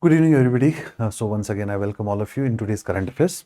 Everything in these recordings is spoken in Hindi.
Good evening, everybody. So once again, I welcome all of you in today's current affairs.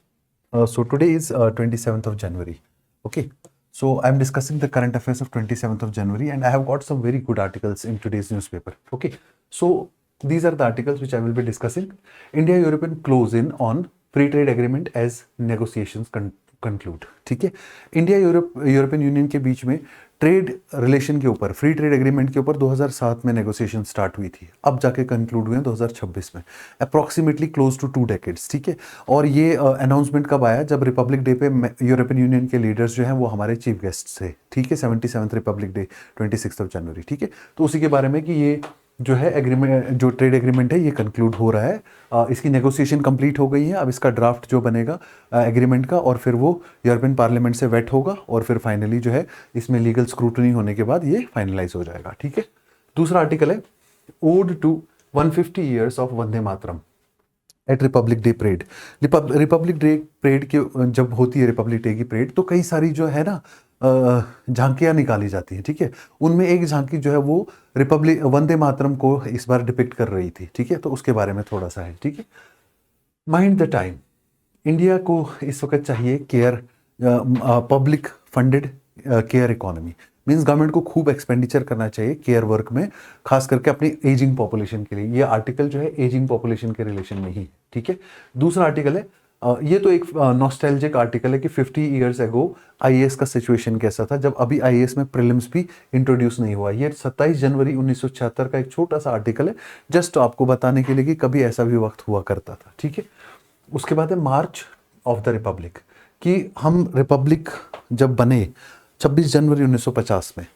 So today is 27th of January. Okay. So I'm discussing the current affairs of 27th of January, and I have got some very good articles in today's newspaper. Okay. So these are the articles which I will be discussing. India European close in on free trade agreement as negotiations conclude. ठीक है. इंडिया यूरोपियन यूनियन के बीच में ट्रेड रिलेशन के ऊपर, फ्री ट्रेड एग्रीमेंट के ऊपर 2007 में नेगोशिएशन स्टार्ट हुई थी, अब जाके कंक्लूड हुए हैं 2026 में, अप्रॉक्सीमेटली क्लोज टू 2 डेकेड्स. ठीक है. और ये अनाउंसमेंट कब आया? जब रिपब्लिक डे पे यूरोपियन यूनियन के लीडर्स जो हैं वो हमारे चीफ गेस्ट थे. ठीक है. 77th Republic day 26 of January. ठीक है. तो उसी के बारे में कि ये जो है एग्रीमेंट, जो ट्रेड एग्रीमेंट है ये कंक्लूड हो रहा है. इसकी नेगोशिएशन कंप्लीट हो गई है. अब इसका ड्राफ्ट जो बनेगा एग्रीमेंट का, और फिर वो यूरोपियन पार्लियामेंट से वेट होगा, और फिर फाइनली जो है इसमें लीगल स्क्रूटनी होने के बाद ये फाइनलाइज हो जाएगा. ठीक है. दूसरा आर्टिकल है ode to 150 years of Vande Mataram at Republic Day parade. Republic Day parade के जब होती है रिपब्लिक डे की परेड, तो कई सारी जो है ना झांकियां निकाली जाती हैं. ठीक है. उनमें एक झांकी जो है वो रिपब्लिक वंदे मातरम को इस बार डिपिक्ट कर रही थी. ठीक है. तो उसके बारे में थोड़ा सा है. ठीक है. Mind the time. इंडिया को इस वक्त चाहिए care, public funded care economy. Means government को खूब एक्सपेंडिचर करना चाहिए केयर वर्क में, खास करके अपनी एजिंग पॉपुलेशन के लिए. ये आर्टिकल जो है एजिंग पॉपुलेशन के रिलेशन में ही. ठीक है. दूसरा आर्टिकल है, ये तो एक नॉस्टैल्जिक आर्टिकल है कि 50 ईयर्स एगो आईएएस का सिचुएशन कैसा था, जब अभी आईएएस में प्रीलिम्स भी इंट्रोड्यूस नहीं हुआ. ये 27 जनवरी 1976 का एक छोटा सा आर्टिकल है, जस्ट आपको बताने के लिए कि कभी ऐसा भी वक्त हुआ करता था. ठीक है. उसके बाद है मार्च ऑफ द रिपब्लिक, कि हम रिपब्लिक जब बने 26 जनवरी 1950 में,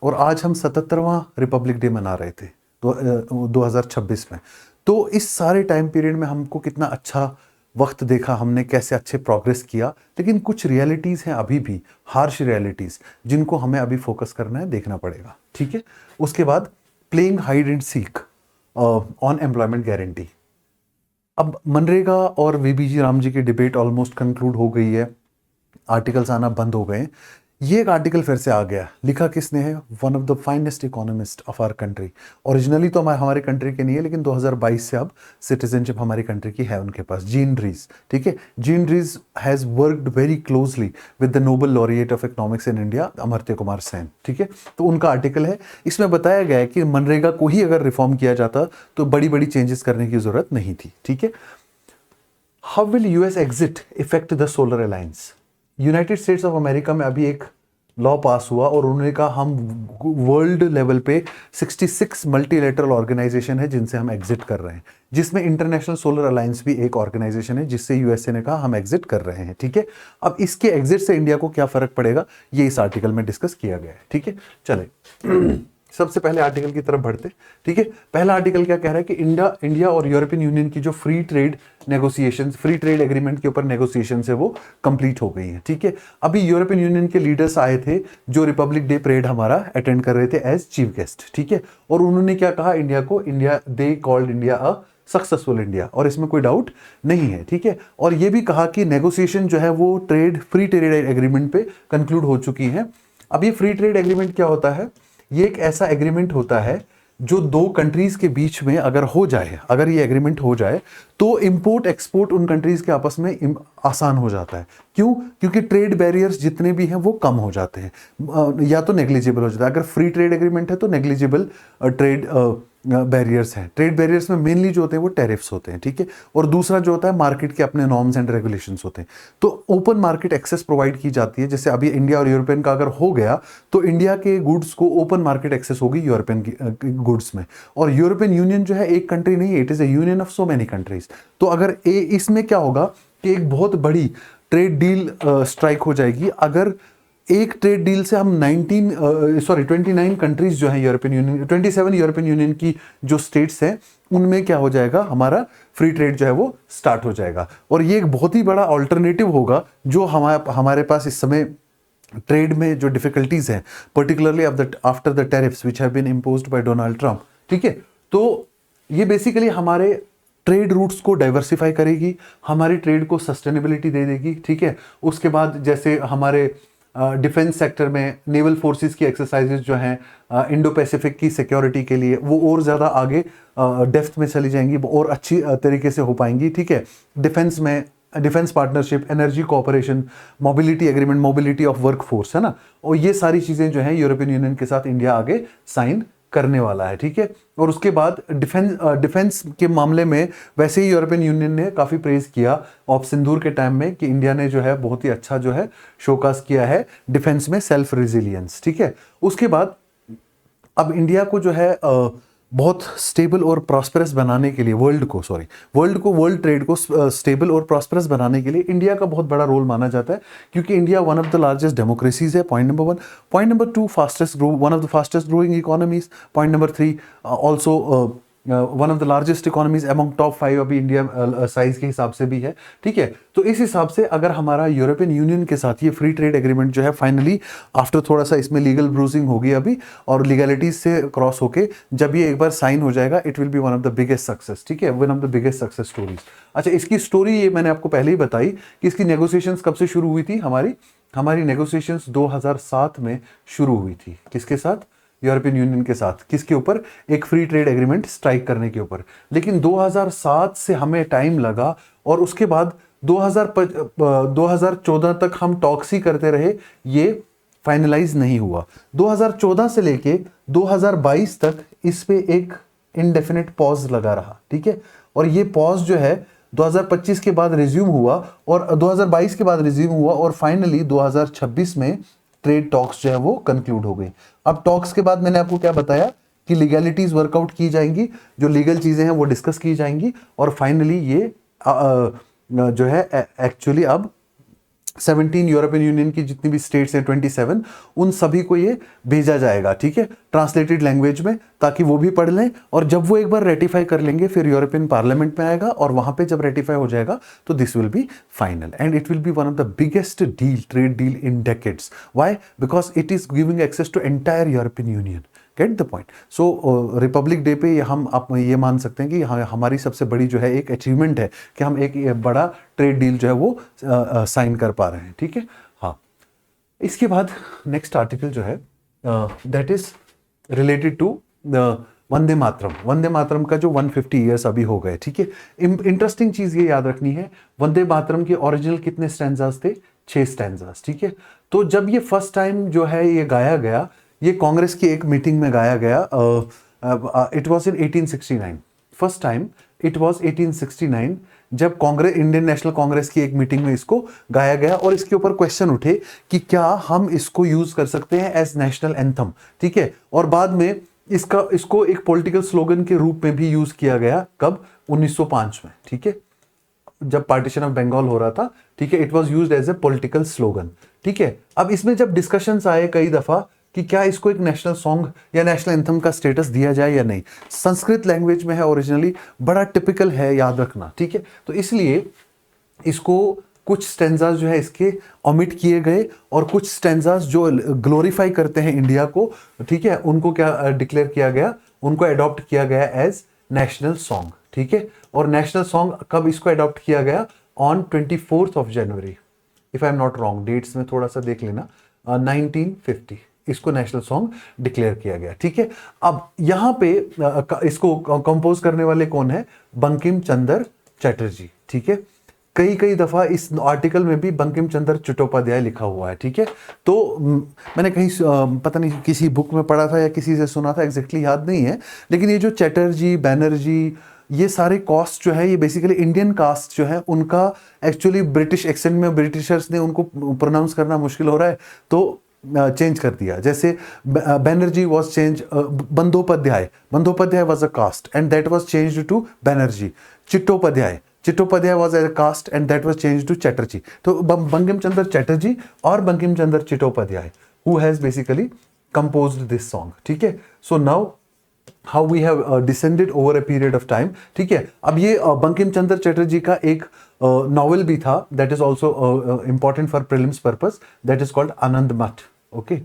और आज हम 77वां रिपब्लिक डे मना रहे थे 2026 में. तो इस सारे टाइम पीरियड में हमको कितना अच्छा वक्त देखा हमने, कैसे अच्छे प्रोग्रेस किया. लेकिन कुछ रियलिटीज़ हैं अभी भी, हार्श रियलिटीज़, जिनको हमें अभी फोकस करना है, देखना पड़ेगा. ठीक है. उसके बाद playing hide and seek on employment guarantee. अब मनरेगा और वीबीजी राम जी की डिबेट ऑलमोस्ट कंक्लूड हो गई है, आर्टिकल्स आना बंद हो गए. ये एक आर्टिकल फिर से आ गया. लिखा किसने है? One of the finest economist of our country. Originally तो हमारे कंट्री के नहीं है, लेकिन 2022 से अब सिटीजनशिप हमारी कंट्री की है उनके पास, जीन रीज. ठीक है. Jean Dreze has worked very closely with the Nobel laureate of economics in India, Amartya Kumar Sen. ठीक है. तो उनका आर्टिकल है, इसमें बताया गया है कि मनरेगा को ही अगर रिफॉर्म किया जाता तो बड़ी बड़ी चेंजेस करने की जरूरत नहीं थी. ठीक है. How will US exit effect the solar alliance. United states of America में अभी एक लॉ पास हुआ, और उन्होंने कहा हम वर्ल्ड लेवल पे 66 मल्टीलेटरल ऑर्गेनाइजेशन है जिनसे हम एग्जिट कर रहे हैं, जिसमें इंटरनेशनल सोलर अलायंस भी एक ऑर्गेनाइजेशन है जिससे यूएसए ने कहा हम एग्जिट कर रहे हैं. ठीक है. अब इसके एग्जिट से इंडिया को क्या फर्क पड़ेगा, ये इस आर्टिकल में डिस्कस किया गया है. ठीक है. चले सबसे पहले आर्टिकल की तरफ बढ़ते. ठीक है. पहला आर्टिकल क्या कह रहा है कि इंडिया और यूरोपियन यूनियन की जो free trade negotiations, free trade agreement के ऊपर नेगोशिएशन है वो कंप्लीट हो गई हैं. ठीक है. अभी यूरोपियन यूनियन के लीडर्स आए थे जो रिपब्लिक डे परेड हमारा अटेंड कर रहे थे एज चीफ गेस्ट. ठीक है. और उन्होंने क्या कहा इंडिया को, they called India a successful India, और इसमें कोई डाउट नहीं है. ठीक है. और ये भी कहा कि नेगोशिएशन जो है वो फ्री ट्रेड एग्रीमेंट पे कंक्लूड हो चुकी है. अब ये फ्री ट्रेड एग्रीमेंट क्या होता है? ये एक ऐसा एग्रीमेंट होता है जो दो कंट्रीज के बीच में अगर हो जाए, अगर ये एग्रीमेंट हो जाए, तो इंपोर्ट एक्सपोर्ट उन कंट्रीज के आपस में आसान हो जाता है. क्यों? क्योंकि ट्रेड बैरियर्स जितने भी हैं वो कम हो जाते हैं, या तो नेग्लिजिबल हो जाता है. अगर फ्री ट्रेड एग्रीमेंट है तो नेग्लिजिबल ट्रेड बैरियर्स हैं. ट्रेड बैरियर्स में मेनली जो होते हैं वो टैरिफ्स होते हैं. ठीक है. और दूसरा जो होता है मार्केट के अपने नॉर्म्स एंड रेगुलेशंस होते हैं. तो ओपन मार्केट एक्सेस प्रोवाइड की जाती है. जैसे अभी इंडिया और यूरोपियन का अगर हो गया तो इंडिया के गुड्स को ओपन मार्केट एक्सेस होगी यूरोपियन गुड्स में. और यूरोपियन यूनियन जो है एक कंट्री नहीं है, it is A union of so many countries. तो अगर इसमें क्या होगा कि एक बहुत बड़ी ट्रेड डील स्ट्राइक हो जाएगी. अगर एक ट्रेड डील से हम 29 कंट्रीज जो हैं यूरोपियन यूनियन, 27 यूरोपियन यूनियन की जो स्टेट्स हैं, उनमें क्या हो जाएगा, हमारा फ्री ट्रेड जो है वो स्टार्ट हो जाएगा. और ये एक बहुत ही बड़ा ऑल्टरनेटिव होगा जो हमारे पास इस समय ट्रेड में जो डिफिकल्टीज हैं, particularly after the tariffs which have been imposed by Donald Trump. ठीक है. तो ये बेसिकली हमारे ट्रेड रूट्स को डाइवर्सिफाई करेगी, हमारी ट्रेड को सस्टेनेबिलिटी दे देगी. ठीक है. उसके बाद जैसे हमारे डिफेंस सेक्टर में नेवल फोर्सेस की एक्सरसाइजेज जो हैं इंडो पैसिफिक की सिक्योरिटी के लिए, वो और ज़्यादा आगे डेप्थ में चली जाएंगी, वो और अच्छी तरीके से हो पाएंगी, ठीक है। डिफेंस में defence partnership, energy cooperation, mobility agreement, mobility of work force, है ना, और ये सारी चीज़ें जो हैं यूरोपियन यूनियन के साथ इंडिया आगे साइन करने वाला है, ठीक है। और उसके बाद डिफेंस के मामले में वैसे ही यूरोपियन यूनियन ने काफ़ी प्रेज किया ऑफ सिंदूर के टाइम में कि इंडिया ने जो है बहुत ही अच्छा जो है शोकास किया है डिफेंस में सेल्फ रिजिलियंस, ठीक है। उसके बाद अब इंडिया को जो है बहुत स्टेबल और प्रॉस्पेरस बनाने के लिए वर्ल्ड ट्रेड को स्टेबल और प्रॉस्पेरस बनाने के लिए इंडिया का बहुत बड़ा रोल माना जाता है, क्योंकि India one of the largest democracies है, point number 1। Point number 2, one of the fastest growing economies. Point number 3, also one of the largest economies among top 5 अभी इंडिया साइज के हिसाब से भी है, ठीक है। तो इस हिसाब से अगर हमारा यूरोपियन यूनियन के साथ ये फ्री ट्रेड एग्रीमेंट जो है फाइनली आफ्टर थोड़ा सा इसमें लीगल ब्रूजिंग होगी अभी और लीगलिटीज से क्रॉस होके जब ये एक बार साइन हो जाएगा, it will be one of the biggest success, ठीक है, one of the biggest success stories. अच्छा, इसकी स्टोरी ये मैंने आपको पहले ही बताई कि इसकी नेगोशिएशंस कब से शुरू हुई थी। हमारी नेगोशिएशंस 2007 में शुरू हुई थी। किसके साथ? यूरोपियन यूनियन के साथ। किसके ऊपर? एक फ्री ट्रेड एग्रीमेंट स्ट्राइक करने के ऊपर। लेकिन 2007 से हमें टाइम लगा और उसके बाद 2014 तक हम टॉक्स ही करते रहे, ये फाइनलाइज नहीं हुआ। 2014 से लेके 2022 तक इस पे एक इनडेफिनेट पॉज लगा रहा, ठीक है। और ये पॉज जो है 2025 के बाद रिज्यूम हुआ और 2022 के बाद रिज्यूम हुआ और फाइनली 2026 में ट्रेड टॉक्स जो है वो कंक्लूड हो गई। अब टॉक्स के बाद मैंने आपको क्या बताया कि लीगलिटीज वर्कआउट की जाएंगी, जो लीगल चीजें हैं वो डिस्कस की जाएंगी और फाइनली ये जो है एक्चुअली अब 17 यूरोपियन यूनियन की जितनी भी स्टेट्स हैं 27, उन सभी को ये भेजा जाएगा, ठीक है, ट्रांसलेटेड लैंग्वेज में, ताकि वो भी पढ़ लें। और जब वो एक बार रेटिफाई कर लेंगे फिर यूरोपियन पार्लियामेंट में आएगा और वहां पे जब रेटिफाई हो जाएगा तो this will be final and it will be one of the biggest trade deal in decades. Why? Because it is giving access to entire European Union. Get the point. So Republic Day पे हम आप ये मान सकते हैं कि हमारी सबसे बड़ी जो है एक अचीवमेंट है कि हम एक बड़ा ट्रेड डील जो है वो साइन कर पा रहे हैं, ठीक है। हाँ, इसके बाद नेक्स्ट आर्टिकल जो है that is related to Vande Mataram. Vande Mataram का जो 150 ईयर्स अभी हो गए, ठीक है। इंटरेस्टिंग चीज ये याद रखनी है, वंदे मातरम के ओरिजिनल कितने स्टैंजास थे? 6 स्टैंजास, ठीक है। तो जब ये फर्स्ट टाइम जो है ये गाया गया, ये कांग्रेस की एक मीटिंग में गाया गया। It was in 1869, first time it was 1869 जब कांग्रेस, इंडियन नेशनल कांग्रेस की एक मीटिंग में इसको गाया गया और इसके ऊपर क्वेश्चन उठे कि क्या हम इसको यूज कर सकते हैं एज नेशनल एंथम, ठीक है। और बाद में इसको एक पॉलिटिकल स्लोगन के रूप में भी यूज किया गया। कब? 1905 में, ठीक है, जब पार्टीशन ऑफ बंगाल हो रहा था, ठीक है। It was used as a political slogan, ठीक है। अब इसमें जब डिस्कशंस आए कई दफा कि क्या इसको एक नेशनल सॉन्ग या नेशनल एंथम का स्टेटस दिया जाए या नहीं, संस्कृत लैंग्वेज में है ओरिजिनली, बड़ा टिपिकल है, याद रखना, ठीक है। तो इसलिए इसको कुछ स्टैंजास जो है इसके ओमिट किए गए और कुछ स्टैंजास जो ग्लोरीफाई करते हैं इंडिया को, ठीक है, उनको क्या डिक्लेयर किया गया? उनको अडॉप्ट किया गया एज नेशनल सॉन्ग, ठीक है। और नेशनल सॉन्ग कब इसको अडॉप्ट किया गया? On 24 of January, if I am not wrong, dates में थोड़ा सा देख लेना, 1950 इसको नेशनल सॉन्ग डिक्लेयर किया गया, ठीक है। अब यहां पे इसको कंपोज करने वाले कौन है? बंकिम चंद्र चटर्जी, ठीक है। कई दफा इस आर्टिकल में भी बंकिम चंद्र चट्टोपाध्याय लिखा हुआ है, ठीक है। तो मैंने कहीं पता नहीं किसी बुक में पढ़ा था या किसी से सुना था, एग्जैक्टली याद नहीं है, लेकिन ये जो चटर्जी, बैनर्जी, ये सारे कास्ट जो है ये बेसिकली इंडियन कास्ट जो है उनका एक्चुअली ब्रिटिश एक्सेंट में ब्रिटिशर्स ने उनको प्रोनाउंस करना मुश्किल हो रहा है तो चेंज कर दिया। जैसे Banerjee was change, Bandopadhyay was a caste and that was change to Banerjee. Chattopadhyay was a caste and that was change to Chatterjee. तो बंकिम चंद्र चटर्जी और Bankim Chandra Chattopadhyay who has basically composed this song, ठीक है। So now how we have descended over a period of time, ठीक है। अब ये बंकिम चंद्र चटर्जी का एक नॉवेल भी था that is also important for prelims purpose, that is called आनंद मठ, ओके,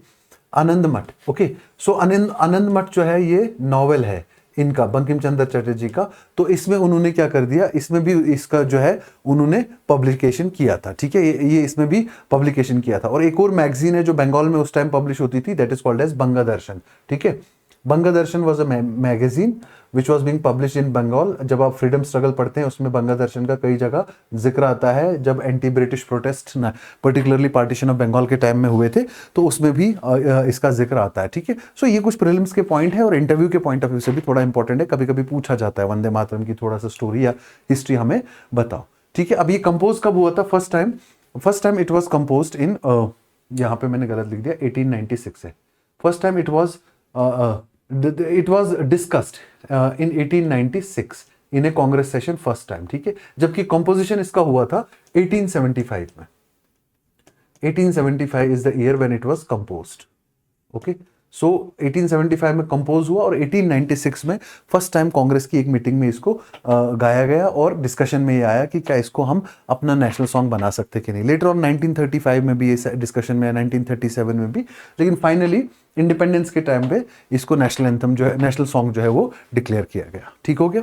आनंद मठ, ओके। सो आनंद मठ जो है ये नॉवेल है, इनका बंकिम चंद्र चटर्जी का, तो इसमें उन्होंने क्या कर दिया, इसमें भी इसका जो है उन्होंने पब्लिकेशन किया था, ठीक है, ये इसमें भी पब्लिकेशन किया था। और एक और मैगजीन है जो बंगाल में उस टाइम पब्लिश होती थी, that is called as Bangadarshan, ठीक है। Bangadarshan was a magazine which was being publish in Bengal. जब आप फ्रीडम स्ट्रगल पढ़ते हैं उसमें बंगादर्शन का कई जगह जिक्र आता है, जब anti British protest particularly partition of Bengal के टाइम में हुए थे तो उसमें भी इसका जिक्र आता है, ठीक है। सो ये कुछ प्रीलिम्स के पॉइंट है और इंटरव्यू के पॉइंट ऑफ व्यू से भी थोड़ा इंपॉर्टेंट है, कभी कभी पूछा जाता है वंदे मातरम की थोड़ा सा स्टोरी या हिस्ट्री हमें बताओ, ठीक है। अब ये कंपोज कब हुआ था first time it was compose इन, यहाँ पे मैंने गलत लिख दिया, 1896 है first time it was discussed in 1896 in a Congress session first time, ठीक है। जबकि composition इसका हुआ था 1875 में। 1875 is the year when it was composed, okay। so 1875 में कंपोज हुआ और 1896 में फर्स्ट टाइम कांग्रेस की एक मीटिंग में इसको गाया गया और डिस्कशन में ये आया कि क्या इसको हम अपना नेशनल सॉन्ग बना सकते कि नहीं। लेटर ऑन 1935 में भी ये डिस्कशन में, 1937 में भी, लेकिन फाइनली इंडिपेंडेंस के टाइम पे इसको नेशनल एंथम जो है, नेशनल सॉन्ग जो है वो डिक्लेयर किया गया, ठीक हो गया।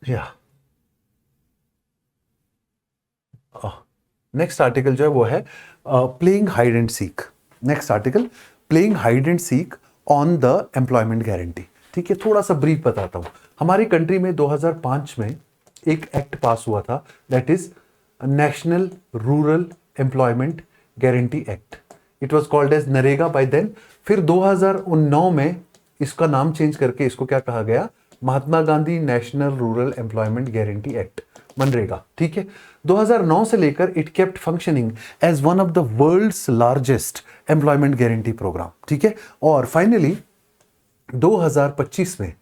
या नेक्स्ट आर्टिकल जो है वो है playing hide and seek. Next article playing hide and seek on the employment guarantee, ठीक है। थोड़ा सा ब्रीफ बताता हूं। हमारी कंट्री में 2005 में एक एक्ट पास हुआ था, that is national rural employment guarantee act. It was called as NREGA by then. फिर 2009 में इसका नाम चेंज करके इसको क्या कहा गया, Mahatma Gandhi National rural employment guarantee Act, मनरेगा, ठीक है। 2009 से लेकर it kept functioning as one of the world's largest employment guarantee program, ठीक है। और फाइनली 2025 में,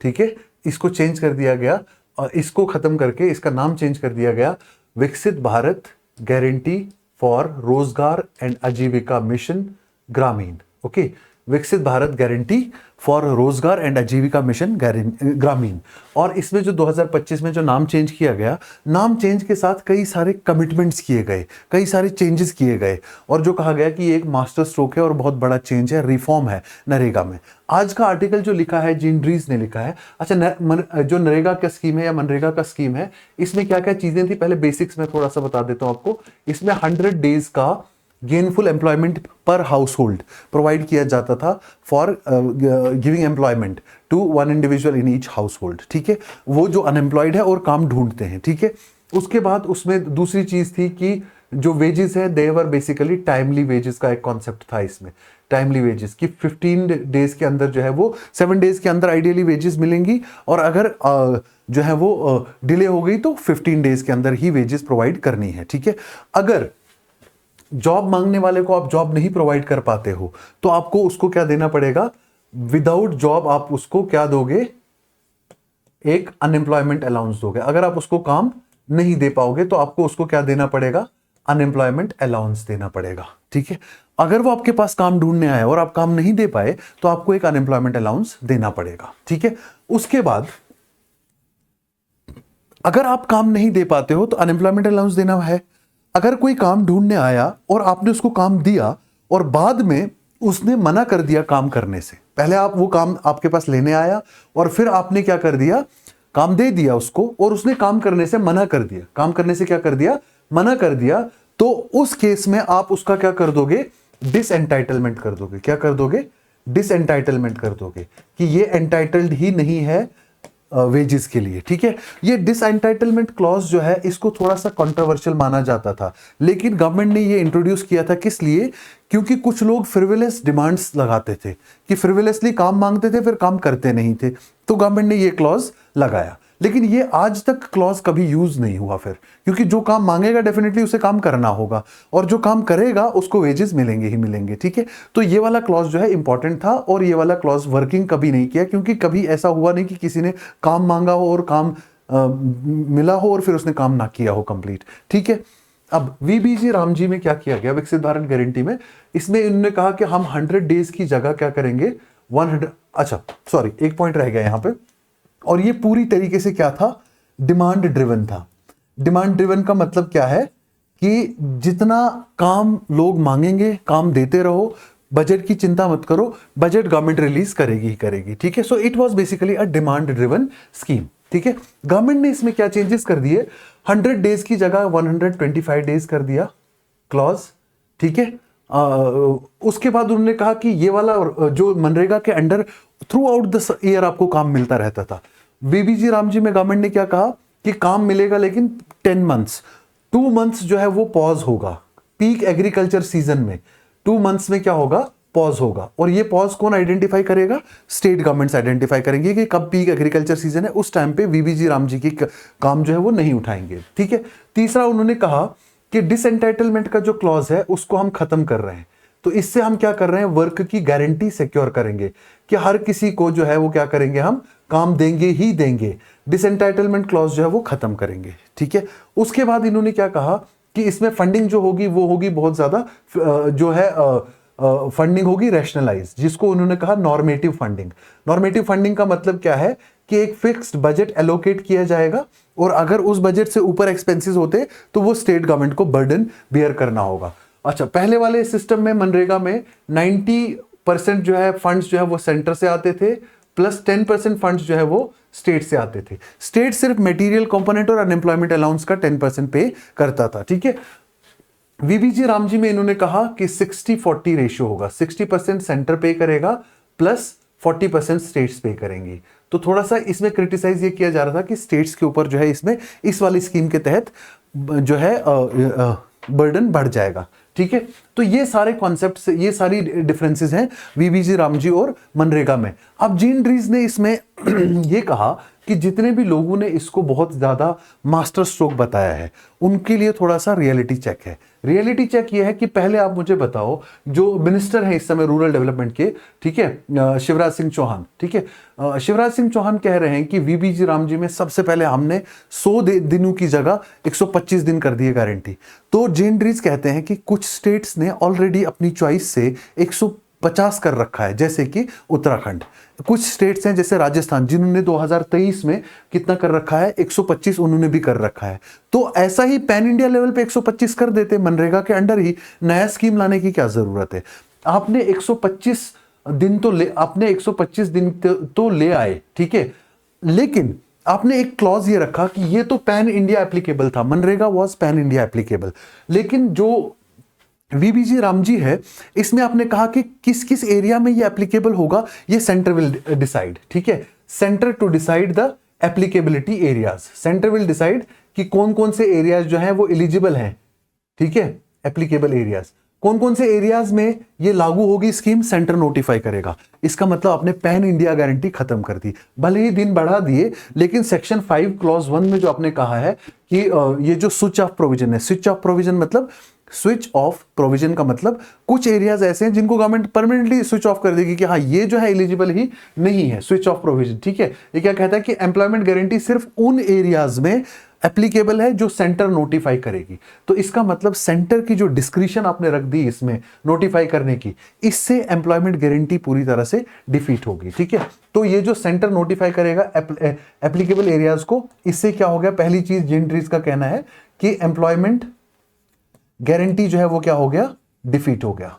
ठीक है, इसको चेंज कर दिया गया और इसको खत्म करके इसका नाम चेंज कर दिया गया विकसित भारत गारंटी फॉर रोजगार एंड आजीविका मिशन ग्रामीण, ओके। विकसित भारत गारंटी फॉर रोजगार एंड आजीविका मिशन ग्रामीण। और इसमें जो 2025 में जो नाम चेंज किया गया, नाम चेंज के साथ कई सारे कमिटमेंट्स किए गए, कई सारे चेंजेस किए गए और जो कहा गया कि ये एक मास्टर स्ट्रोक है और बहुत बड़ा चेंज है, रिफॉर्म है नरेगा में। आज का आर्टिकल जो लिखा है जीन ड्रीज ने लिखा है। अच्छा, जो नरेगा का स्कीम है या मनरेगा का स्कीम है, इसमें क्या क्या चीजें थी पहले बेसिक्स में थोड़ा सा बता देता हूं आपको। इसमें 100 डेज का गेनफुल एम्प्लॉयमेंट पर हाउस होल्ड प्रोवाइड किया जाता था for giving employment to one individual in each household, ठीक है। वो जो अनएम्प्लॉयड है और काम ढूंढते हैं, ठीक है। उसके बाद उसमें दूसरी चीज थी कि जो वेजेस है दे वर बेसिकली टाइमली वेजेस का एक कॉन्सेप्ट था इसमें। टाइमली वेजेस की 15 डेज के अंदर जो है वो 7 डेज के अंदर आइडियली वेजेस मिलेंगी और अगर जो है वो डिले हो गई तो 15 डेज के अंदर ही वेजेस प्रोवाइड करनी है, ठीक है। अगर जॉब मांगने वाले को आप जॉब नहीं प्रोवाइड कर पाते हो तो आपको उसको क्या देना पड़ेगा, विदाउट जॉब आप उसको क्या दोगे, एक अनएम्प्लॉयमेंट अलाउंस दोगे। अगर आप उसको काम नहीं दे पाओगे तो आपको उसको क्या देना पड़ेगा, अनएम्प्लॉयमेंट अलाउंस देना पड़ेगा, ठीक है। अगर वो आपके पास काम ढूंढने आए और आप काम नहीं दे पाए तो आपको एक अनएम्प्लॉयमेंट अलाउंस देना पड़ेगा, ठीक है। उसके बाद अगर आप काम नहीं दे पाते हो तो अनएम्प्लॉयमेंट अलाउंस देना है। अगर कोई काम ढूंढने आया और आपने उसको काम दिया और बाद में उसने मना कर दिया काम करने से, पहले आप वो काम आपके पास लेने आया और फिर आपने क्या कर दिया, काम दे दिया उसको और उसने काम करने से मना कर दिया, काम करने से क्या कर दिया, मना कर दिया, तो उस केस में आप उसका क्या कर दोगे, डिसएंटाइटलमेंट कर दोगे। क्या कर दोगे, डिसएंटाइटलमेंट कर दोगे कि ये एंटाइटल्ड ही नहीं है वेजेस के लिए, ठीक है। ये डिसएंटाइटलमेंट क्लॉज जो है इसको थोड़ा सा कंट्रोवर्शियल माना जाता था, लेकिन गवर्नमेंट ने ये इंट्रोड्यूस किया था किस लिए, क्योंकि कुछ लोग फ्रिवलेस डिमांड्स लगाते थे कि फ्रिवलेसली काम मांगते थे फिर काम करते नहीं थे, तो गवर्नमेंट ने ये क्लॉज लगाया। लेकिन ये आज तक क्लॉज कभी यूज नहीं हुआ फिर, क्योंकि जो काम मांगेगा डेफिनेटली उसे काम करना होगा और जो काम करेगा उसको वेजेस मिलेंगे ही मिलेंगे, ठीक है। तो ये वाला क्लॉज जो है इंपॉर्टेंट था और ये वाला क्लॉज वर्किंग कभी नहीं किया, क्योंकि कभी ऐसा हुआ नहीं कि किसी ने काम मांगा हो और काम मिला हो और फिर उसने काम ना किया हो कंप्लीट, ठीक है। अब वीबीजी रामजी में क्या किया गया विकसित भारत गारंटी में, इसमें इन्होंने कहा कि हम 100 डेज की जगह क्या करेंगे 100, अच्छा सॉरी एक पॉइंट रह गया यहां पे, और ये पूरी तरीके से क्या था, डिमांड ड्रिवन था। डिमांड ड्रिवन का मतलब क्या है कि जितना काम लोग मांगेंगे काम देते रहो, बजट की चिंता मत करो, बजट गवर्नमेंट रिलीज करेगी ही करेगी, ठीक है। So it was basically a demand driven scheme, ठीक है। गवर्नमेंट ने इसमें क्या चेंजेस कर दिए, 100 डेज की जगह 125 डेज कर दिया क्लॉज, ठीक है। उसके बाद उन्होंने कहा कि ये वाला जो मनरेगा के under through out the year आपको काम मिलता रहता था। बीबीजी रामजी में गवर्नमेंट ने क्या कहा कि काम मिलेगा लेकिन 10 मंथ्स, 2 मंथ्स जो है वो पॉज होगा पीक एग्रीकल्चर सीजन में, 2 मंथ्स में क्या होगा, पॉज होगा। और ये पॉज कौन आइडेंटिफाई करेगा, स्टेट गवर्नमेंट्स आइडेंटिफाई करेंगे कि कब पीक एग्रीकल्चर सीजन है, उस टाइम पे बीबीजी रामजी की काम जो है वो नहीं उठाएंगे, ठीक है। तीसरा उन्होंने कहा कि डिसएंटाइटलमेंट का जो क्लॉज है उसको हम खत्म कर रहे हैं। तो इससे हम क्या कर रहे हैं, वर्क की गारंटी सिक्योर करेंगे कि हर किसी को जो है वो क्या करेंगे, हम काम देंगे ही देंगे। डिसएंटाइटलमेंट क्लॉज जो है वो खत्म करेंगे, ठीक है। उसके बाद इन्होंने क्या कहा कि इसमें फंडिंग जो होगी वो होगी बहुत ज्यादा जो है फंडिंग होगी रैशनलाइज, जिसको उन्होंने कहा नॉर्मेटिव फंडिंग। नॉर्मेटिव फंडिंग का मतलब क्या है कि एक फिक्स्ड बजट एलोकेट किया जाएगा और अगर उस बजट से ऊपर एक्सपेंसेस होते तो वो स्टेट गवर्नमेंट को बर्डन बियर करना होगा। अच्छा, पहले वाले सिस्टम में मनरेगा में 90% जो है फंड्स जो है वो सेंटर से आते थे, प्लस 10% फंड्स जो है वो स्टेट से आते थे। स्टेट सिर्फ मटेरियल कंपोनेंट और अनएम्प्लॉयमेंट अलाउंस का 10% पे करता था, ठीक है। वीबीजी रामजी में इन्होंने कहा कि 60-40 रेशियो होगा, 60% सेंटर पे करेगा प्लस 40% स्टेट्स पे करेंगी। तो थोड़ा सा इसमें क्रिटिसाइज ये किया जा रहा था कि स्टेट्स के ऊपर जो है इसमें इस वाली स्कीम के तहत जो है बर्डन बढ़ जाएगा, ठीक है। तो ये सारे कॉन्सेप्ट्स, ये सारी डिफरेंसेस हैं वीबीजी रामजी और मनरेगा में। अब जीन ड्रीज ने इसमें ये कहा कि जितने भी लोगों ने इसको बहुत ज्यादा मास्टर स्ट्रोक बताया है उनके लिए थोड़ा सा रियलिटी चेक है। रियलिटी चेक ये है कि पहले आप मुझे बताओ, जो मिनिस्टर हैं इस समय रूरल डेवलपमेंट के, ठीक है, शिवराज सिंह चौहान, ठीक है। शिवराज सिंह चौहान कह रहे हैं कि वीबीजी रामजी में सबसे पहले हमने 100 दिनों की जगह 125 दिन कर दिए गारंटी। तो जेन ड्रीज कहते हैं कि कुछ स्टेट्स ने ऑलरेडी अपनी चॉइस से 150 कर रखा है, जैसे कि उत्तराखंड। कुछ स्टेट्स हैं जैसे राजस्थान, जिन्होंने 2023 में कितना कर रखा है, 125 उन्होंने भी कर रखा है। तो ऐसा ही पैन इंडिया लेवल पे 125 कर देते, मनरेगा के अंडर ही नया स्कीम लाने की क्या जरूरत है। आपने 125 दिन तो ले आए, ठीक है, लेकिन आपने एक क्लॉज ये रखा कि ये तो पैन इंडिया एप्लीकेबल था, MNREGA was pan India applicable. लेकिन जो वीबीजी रामजी है इसमें आपने कहा कि किस किस एरिया में ये एप्लीकेबल होगा, ये सेंटर विल डिसाइड, ठीक है। Centre to decide the applicability areas, centre will decide कि कौन कौन से एरियाज जो हैं वो एलिजिबल हैं, ठीक है, एप्लीकेबल एरियाज। कौन कौन से एरियाज में ये लागू होगी स्कीम, सेंटर नोटिफाई करेगा। इसका मतलब आपने पैन इंडिया गारंटी खत्म कर दी, भले ही दिन बढ़ा दिए, लेकिन सेक्शन 5 क्लॉज 1 में जो आपने कहा है कि ये जो स्विच ऑफ प्रोविजन है, स्विच ऑफ प्रोविजन मतलब स्विच ऑफ प्रोविजन का मतलब कुछ एरियाज ऐसे हैं जिनको गवर्नमेंट परमानेंटली स्विच ऑफ कर देगी कि हाँ ये जो है एलिजिबल ही नहीं है, स्विच ऑफ प्रोविजन, ठीक है। ये क्या कहता है कि एम्प्लॉयमेंट गारंटी सिर्फ उन एरियाज में एप्लीकेबल है जो सेंटर नोटिफाई करेगी। तो इसका मतलब सेंटर की जो डिस्क्रिशन आपने रख दी इसमें नोटिफाई करने की, इससे एम्प्लॉयमेंट गारंटी पूरी तरह से डिफीट होगी, ठीक है। तो ये जो सेंटर नोटिफाई करेगा एप्लीकेबल एरियाज को, इससे क्या हो गया, पहली चीज जेन ड्रीज का कहना है कि एम्प्लॉयमेंट गारंटी जो है वो क्या हो गया, डिफीट हो गया।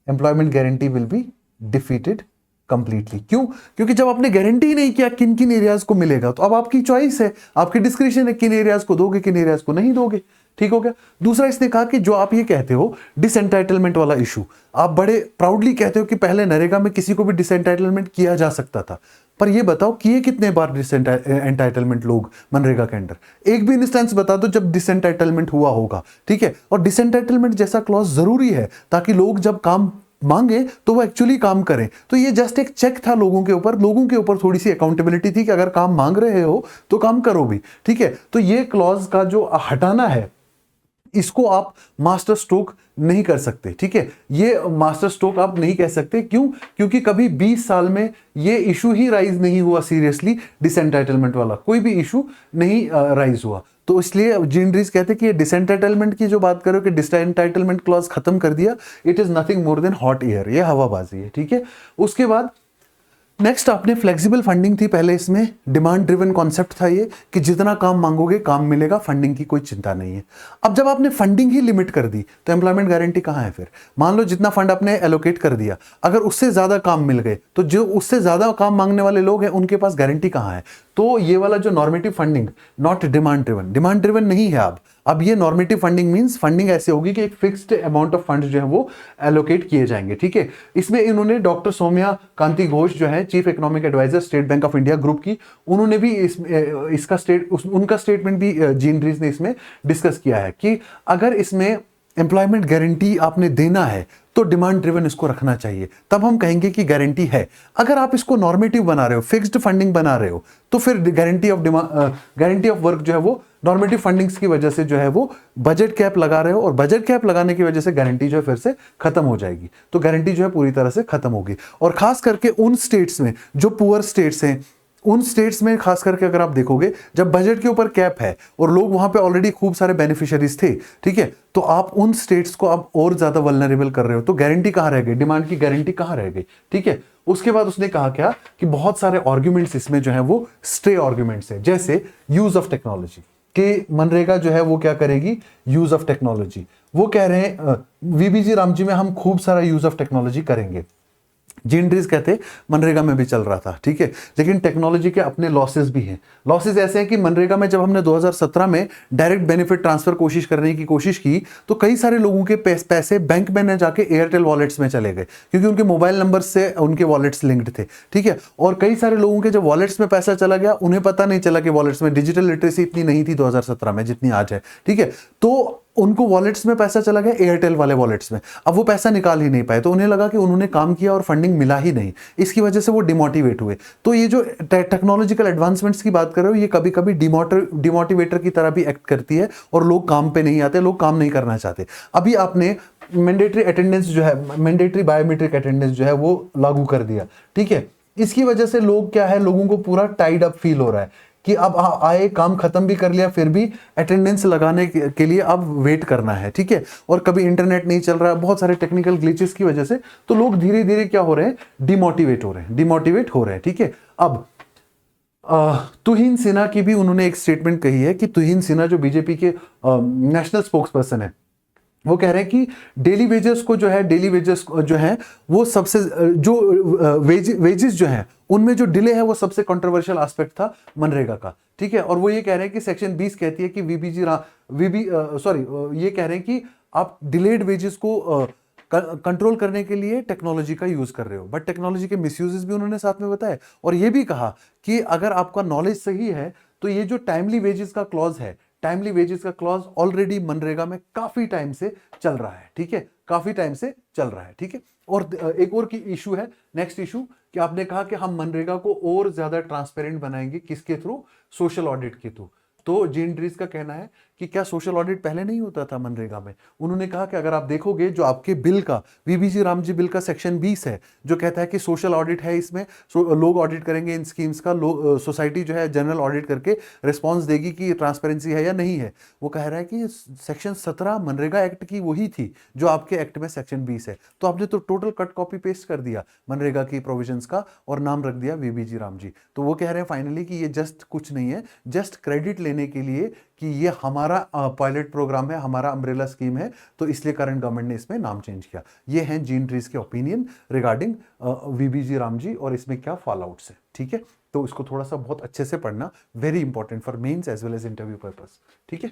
Employment guarantee will be defeated completely. क्यों? क्योंकि जब आपने गारंटी ही नहीं किया किन किन एरियाज को मिलेगा, तो अब आपकी चॉइस है, आपकी डिस्क्रिप्शन है किन एरियाज को दोगे किन एरियाज को नहीं दोगे, ठीक हो गया। दूसरा इसने कहा कि जो आप ये कहते हो डिसएंटाइटलमेंट वाला इशू, आप बड़े प्राउडली कहते हो कि पहले नरेगा में किसी को भी डिसएंटाइटलमेंट किया जा सकता था, पर ये बताओ किए कितने बार डिसएंटाइटलमेंट लोग मनरेगा के अंडर, एक भी इंस्टेंस बता दो जब डिसएंटाइटलमेंट हुआ होगा, ठीक है। और डिसएंटाइटलमेंट जैसा क्लॉज जरूरी है ताकि लोग जब काम मांगे तो वो एक्चुअली काम करें। तो ये जस्ट एक चेक था लोगों के ऊपर थोड़ी सी अकाउंटेबिलिटी थी कि अगर काम मांग रहे हो तो काम करो भी, ठीक है। तो ये क्लॉज का जो हटाना है, इसको आप मास्टर स्ट्रोक नहीं कर सकते, ठीक है। ये मास्टर स्ट्रोक आप नहीं कह सकते, क्यों? क्योंकि कभी 20 साल में ये इशू ही राइज नहीं हुआ सीरियसली, डिसएंटाइटलमेंट वाला कोई भी इशू नहीं राइज हुआ। तो इसलिए जेन ड्रीज कहते हैं कि ये डिसएंटाइटलमेंट की जो बात करो कि डिसएंटाइटलमेंट क्लॉज खत्म कर दिया, it is nothing more than hot air, ये हवाबाजी है, ठीक है। उसके बाद नेक्स्ट आपने फ्लेक्सिबल फंडिंग थी पहले, इसमें डिमांड ड्रिवन कॉन्सेप्ट था ये कि जितना काम मांगोगे काम मिलेगा, फंडिंग की कोई चिंता नहीं है। अब जब आपने फंडिंग ही लिमिट कर दी तो एम्प्लॉयमेंट गारंटी कहां है फिर? मान लो जितना फंड आपने एलोकेट कर दिया, अगर उससे ज्यादा काम मिल गए तो जो उससे ज्यादा काम मांगने वाले लोग हैं उनके पास गारंटी कहां है? तो ये वाला जो normative funding, not demand driven, demand driven नहीं है। अब ये नॉर्मेटिव फंडिंग मींस फंडिंग ऐसे होगी कि एक फिक्स्ड अमाउंट ऑफ फंड्स जो है वो एलोकेट किए जाएंगे, ठीक है। इसमें इन्होंने डॉक्टर सौम्या कांति घोष जो है chief economic adviser State Bank of India group की, उन्होंने भी उनका स्टेटमेंट भी जीन रीज ने इसमें डिस्कस किया है कि अगर इसमें एम्प्लॉयमेंट गारंटी आपने देना है तो डिमांड ड्रिवन इसको रखना चाहिए, तब हम कहेंगे कि गारंटी है। अगर आप इसको नॉर्मेटिव बना रहे हो, फिक्स्ड फंडिंग बना रहे हो, तो फिर गारंटी ऑफ वर्क जो है वो नॉर्मेटिव फंडिंग्स की वजह से जो है वो बजट कैप लगा रहे हो, और बजट कैप लगाने की वजह से गारंटी जो है फिर से खत्म हो जाएगी। तो गारंटी जो है पूरी तरह से खत्म होगी। और खास करके उन स्टेट्स में जो पुअर स्टेट्स हैं, उन स्टेट्स में खास करके अगर आप देखोगे जब बजट के ऊपर कैप है और लोग वहां पे ऑलरेडी खूब सारे बेनिफिशियरीज थे, ठीक है, तो आप उन स्टेट्स को आप और ज्यादा वल्नरेबल कर रहे हो, तो गारंटी कहां रह गई? डिमांड की गारंटी कहां रह गई? ठीक है। उसके बाद उसने कहा क्या कि बहुत सारे आर्ग्यूमेंट्स इसमें जो है वो स्टे आर्ग्यूमेंट्स है, जैसे यूज ऑफ टेक्नोलॉजी कि मनरेगा जो है वो क्या करेगी? Use of technology. वो कह रहे हैं वीबीजी रामजी में हम खूब सारा यूज ऑफ टेक्नोलॉजी करेंगे। जीन ड्रीज कहते मनरेगा में भी चल रहा था, ठीक है, लेकिन टेक्नोलॉजी के अपने लॉसेस भी हैं। लॉसेस ऐसे हैं कि मनरेगा में जब हमने 2017 में डायरेक्ट बेनिफिट ट्रांसफर करने की कोशिश की, तो कई सारे लोगों के पैसे बैंक में न जाके एयरटेल वॉलेट्स में चले गए, क्योंकि उनके मोबाइल नंबर से उनके वॉलेट्स लिंक्ड थे, ठीक है। और कई सारे लोगों के जब वॉलेट्स में पैसा चला गया, उन्हें पता नहीं चला कि वॉलेट्स में डिजिटल लिटरेसी इतनी नहीं थी 2017 में जितनी आज है, ठीक है। तो उनको वॉलेट्स में पैसा चला गया, एयरटेल वाले वॉलेट्स में, अब वो पैसा निकाल ही नहीं पाए, तो उन्हें लगा कि उन्होंने काम किया और फंडिंग मिला ही नहीं, इसकी वजह से वो डिमोटिवेट हुए। तो ये जो टेक्नोलॉजिकल एडवांसमेंट्स की बात कर रहे हो, ये कभी कभी डिमोटिवेटर की तरह भी एक्ट करती है और लोग काम पे नहीं आते, लोग काम नहीं करना चाहते। अभी आपने मैंडेटरी अटेंडेंस जो है, मैंडेटरी बायोमेट्रिक अटेंडेंस जो है वो लागू कर दिया, ठीक है। इसकी वजह से लोग क्या है, लोगों को पूरा टाइड अप फील हो रहा है कि अब आए, काम खत्म भी कर लिया, फिर भी अटेंडेंस लगाने के लिए अब वेट करना है, ठीक है। और कभी इंटरनेट नहीं चल रहा है, बहुत सारे टेक्निकल ग्लिचेस की वजह से तो लोग धीरे धीरे क्या हो रहे हैं? डिमोटिवेट हो रहे हैं, ठीक है। अब तुहिन सिन्हा की भी उन्होंने एक स्टेटमेंट कही है कि तुहिन सिन्हा जो बीजेपी के नेशनल स्पोक्स पर्सन है, वो कह रहे हैं कि डेली वेजेस जो है वो सबसे जो वेजेस जो है उनमें जो डिले है वो सबसे कंट्रोवर्शियल एस्पेक्ट था मनरेगा का, ठीक है। और वो ये कह रहे हैं कि सेक्शन 20 कहती है कि ये कह रहे हैं कि आप डिलेड वेजेस को कंट्रोल करने के लिए टेक्नोलॉजी का यूज कर रहे हो, बट टेक्नोलॉजी के मिसयूजेस भी उन्होंने साथ में बताया। और ये भी कहा कि अगर आपका नॉलेज सही है तो ये जो टाइमली वेजेस का क्लॉज है, टाइमली वेजेस का क्लॉज ऑलरेडी मनरेगा में काफी टाइम से चल रहा है, ठीक है, काफी टाइम से चल रहा है, ठीक है। और एक और की इशू है, नेक्स्ट इशू, कि आपने कहा कि हम मनरेगा को और ज्यादा ट्रांसपेरेंट बनाएंगे, किसके थ्रू? सोशल ऑडिट के थ्रू। तो जीन ड्रीज का कहना है कि क्या सोशल ऑडिट पहले नहीं होता था मनरेगा में? उन्होंने कहा कि अगर आप देखोगे जो आपके बिल का, वीबीजी रामजी बिल का सेक्शन 20 है, जो कहता है कि सोशल ऑडिट है, इसमें लोग ऑडिट करेंगे इन स्कीम्स का, सोसाइटी जो है जनरल ऑडिट करके रिस्पॉन्स देगी कि ट्रांसपेरेंसी है या नहीं है। वो कह रहा है कि सेक्शन 17 मनरेगा एक्ट की वही थी जो आपके एक्ट में सेक्शन 20 है। तो आपने तो टोटल कट कॉपी पेस्ट कर दिया मनरेगा की प्रोविजंस का और नाम रख दिया वीबीजी रामजी। तो वो कह रहे हैं फाइनली कि ये जस्ट कुछ नहीं है, जस्ट क्रेडिट लेने के लिए कि ये हमारा पायलट प्रोग्राम है, हमारा अम्ब्रेला स्कीम है, तो इसलिए करंट गवर्नमेंट ने इसमें नाम चेंज किया। ये हैं जीन ड्रीज के ओपिनियन रिगार्डिंग वीबीजी रामजी और इसमें क्या फॉल आउट्स है, ठीक है। तो इसको थोड़ा सा बहुत अच्छे से पढ़ना, very important for mains as well as interview purpose, ठीक है।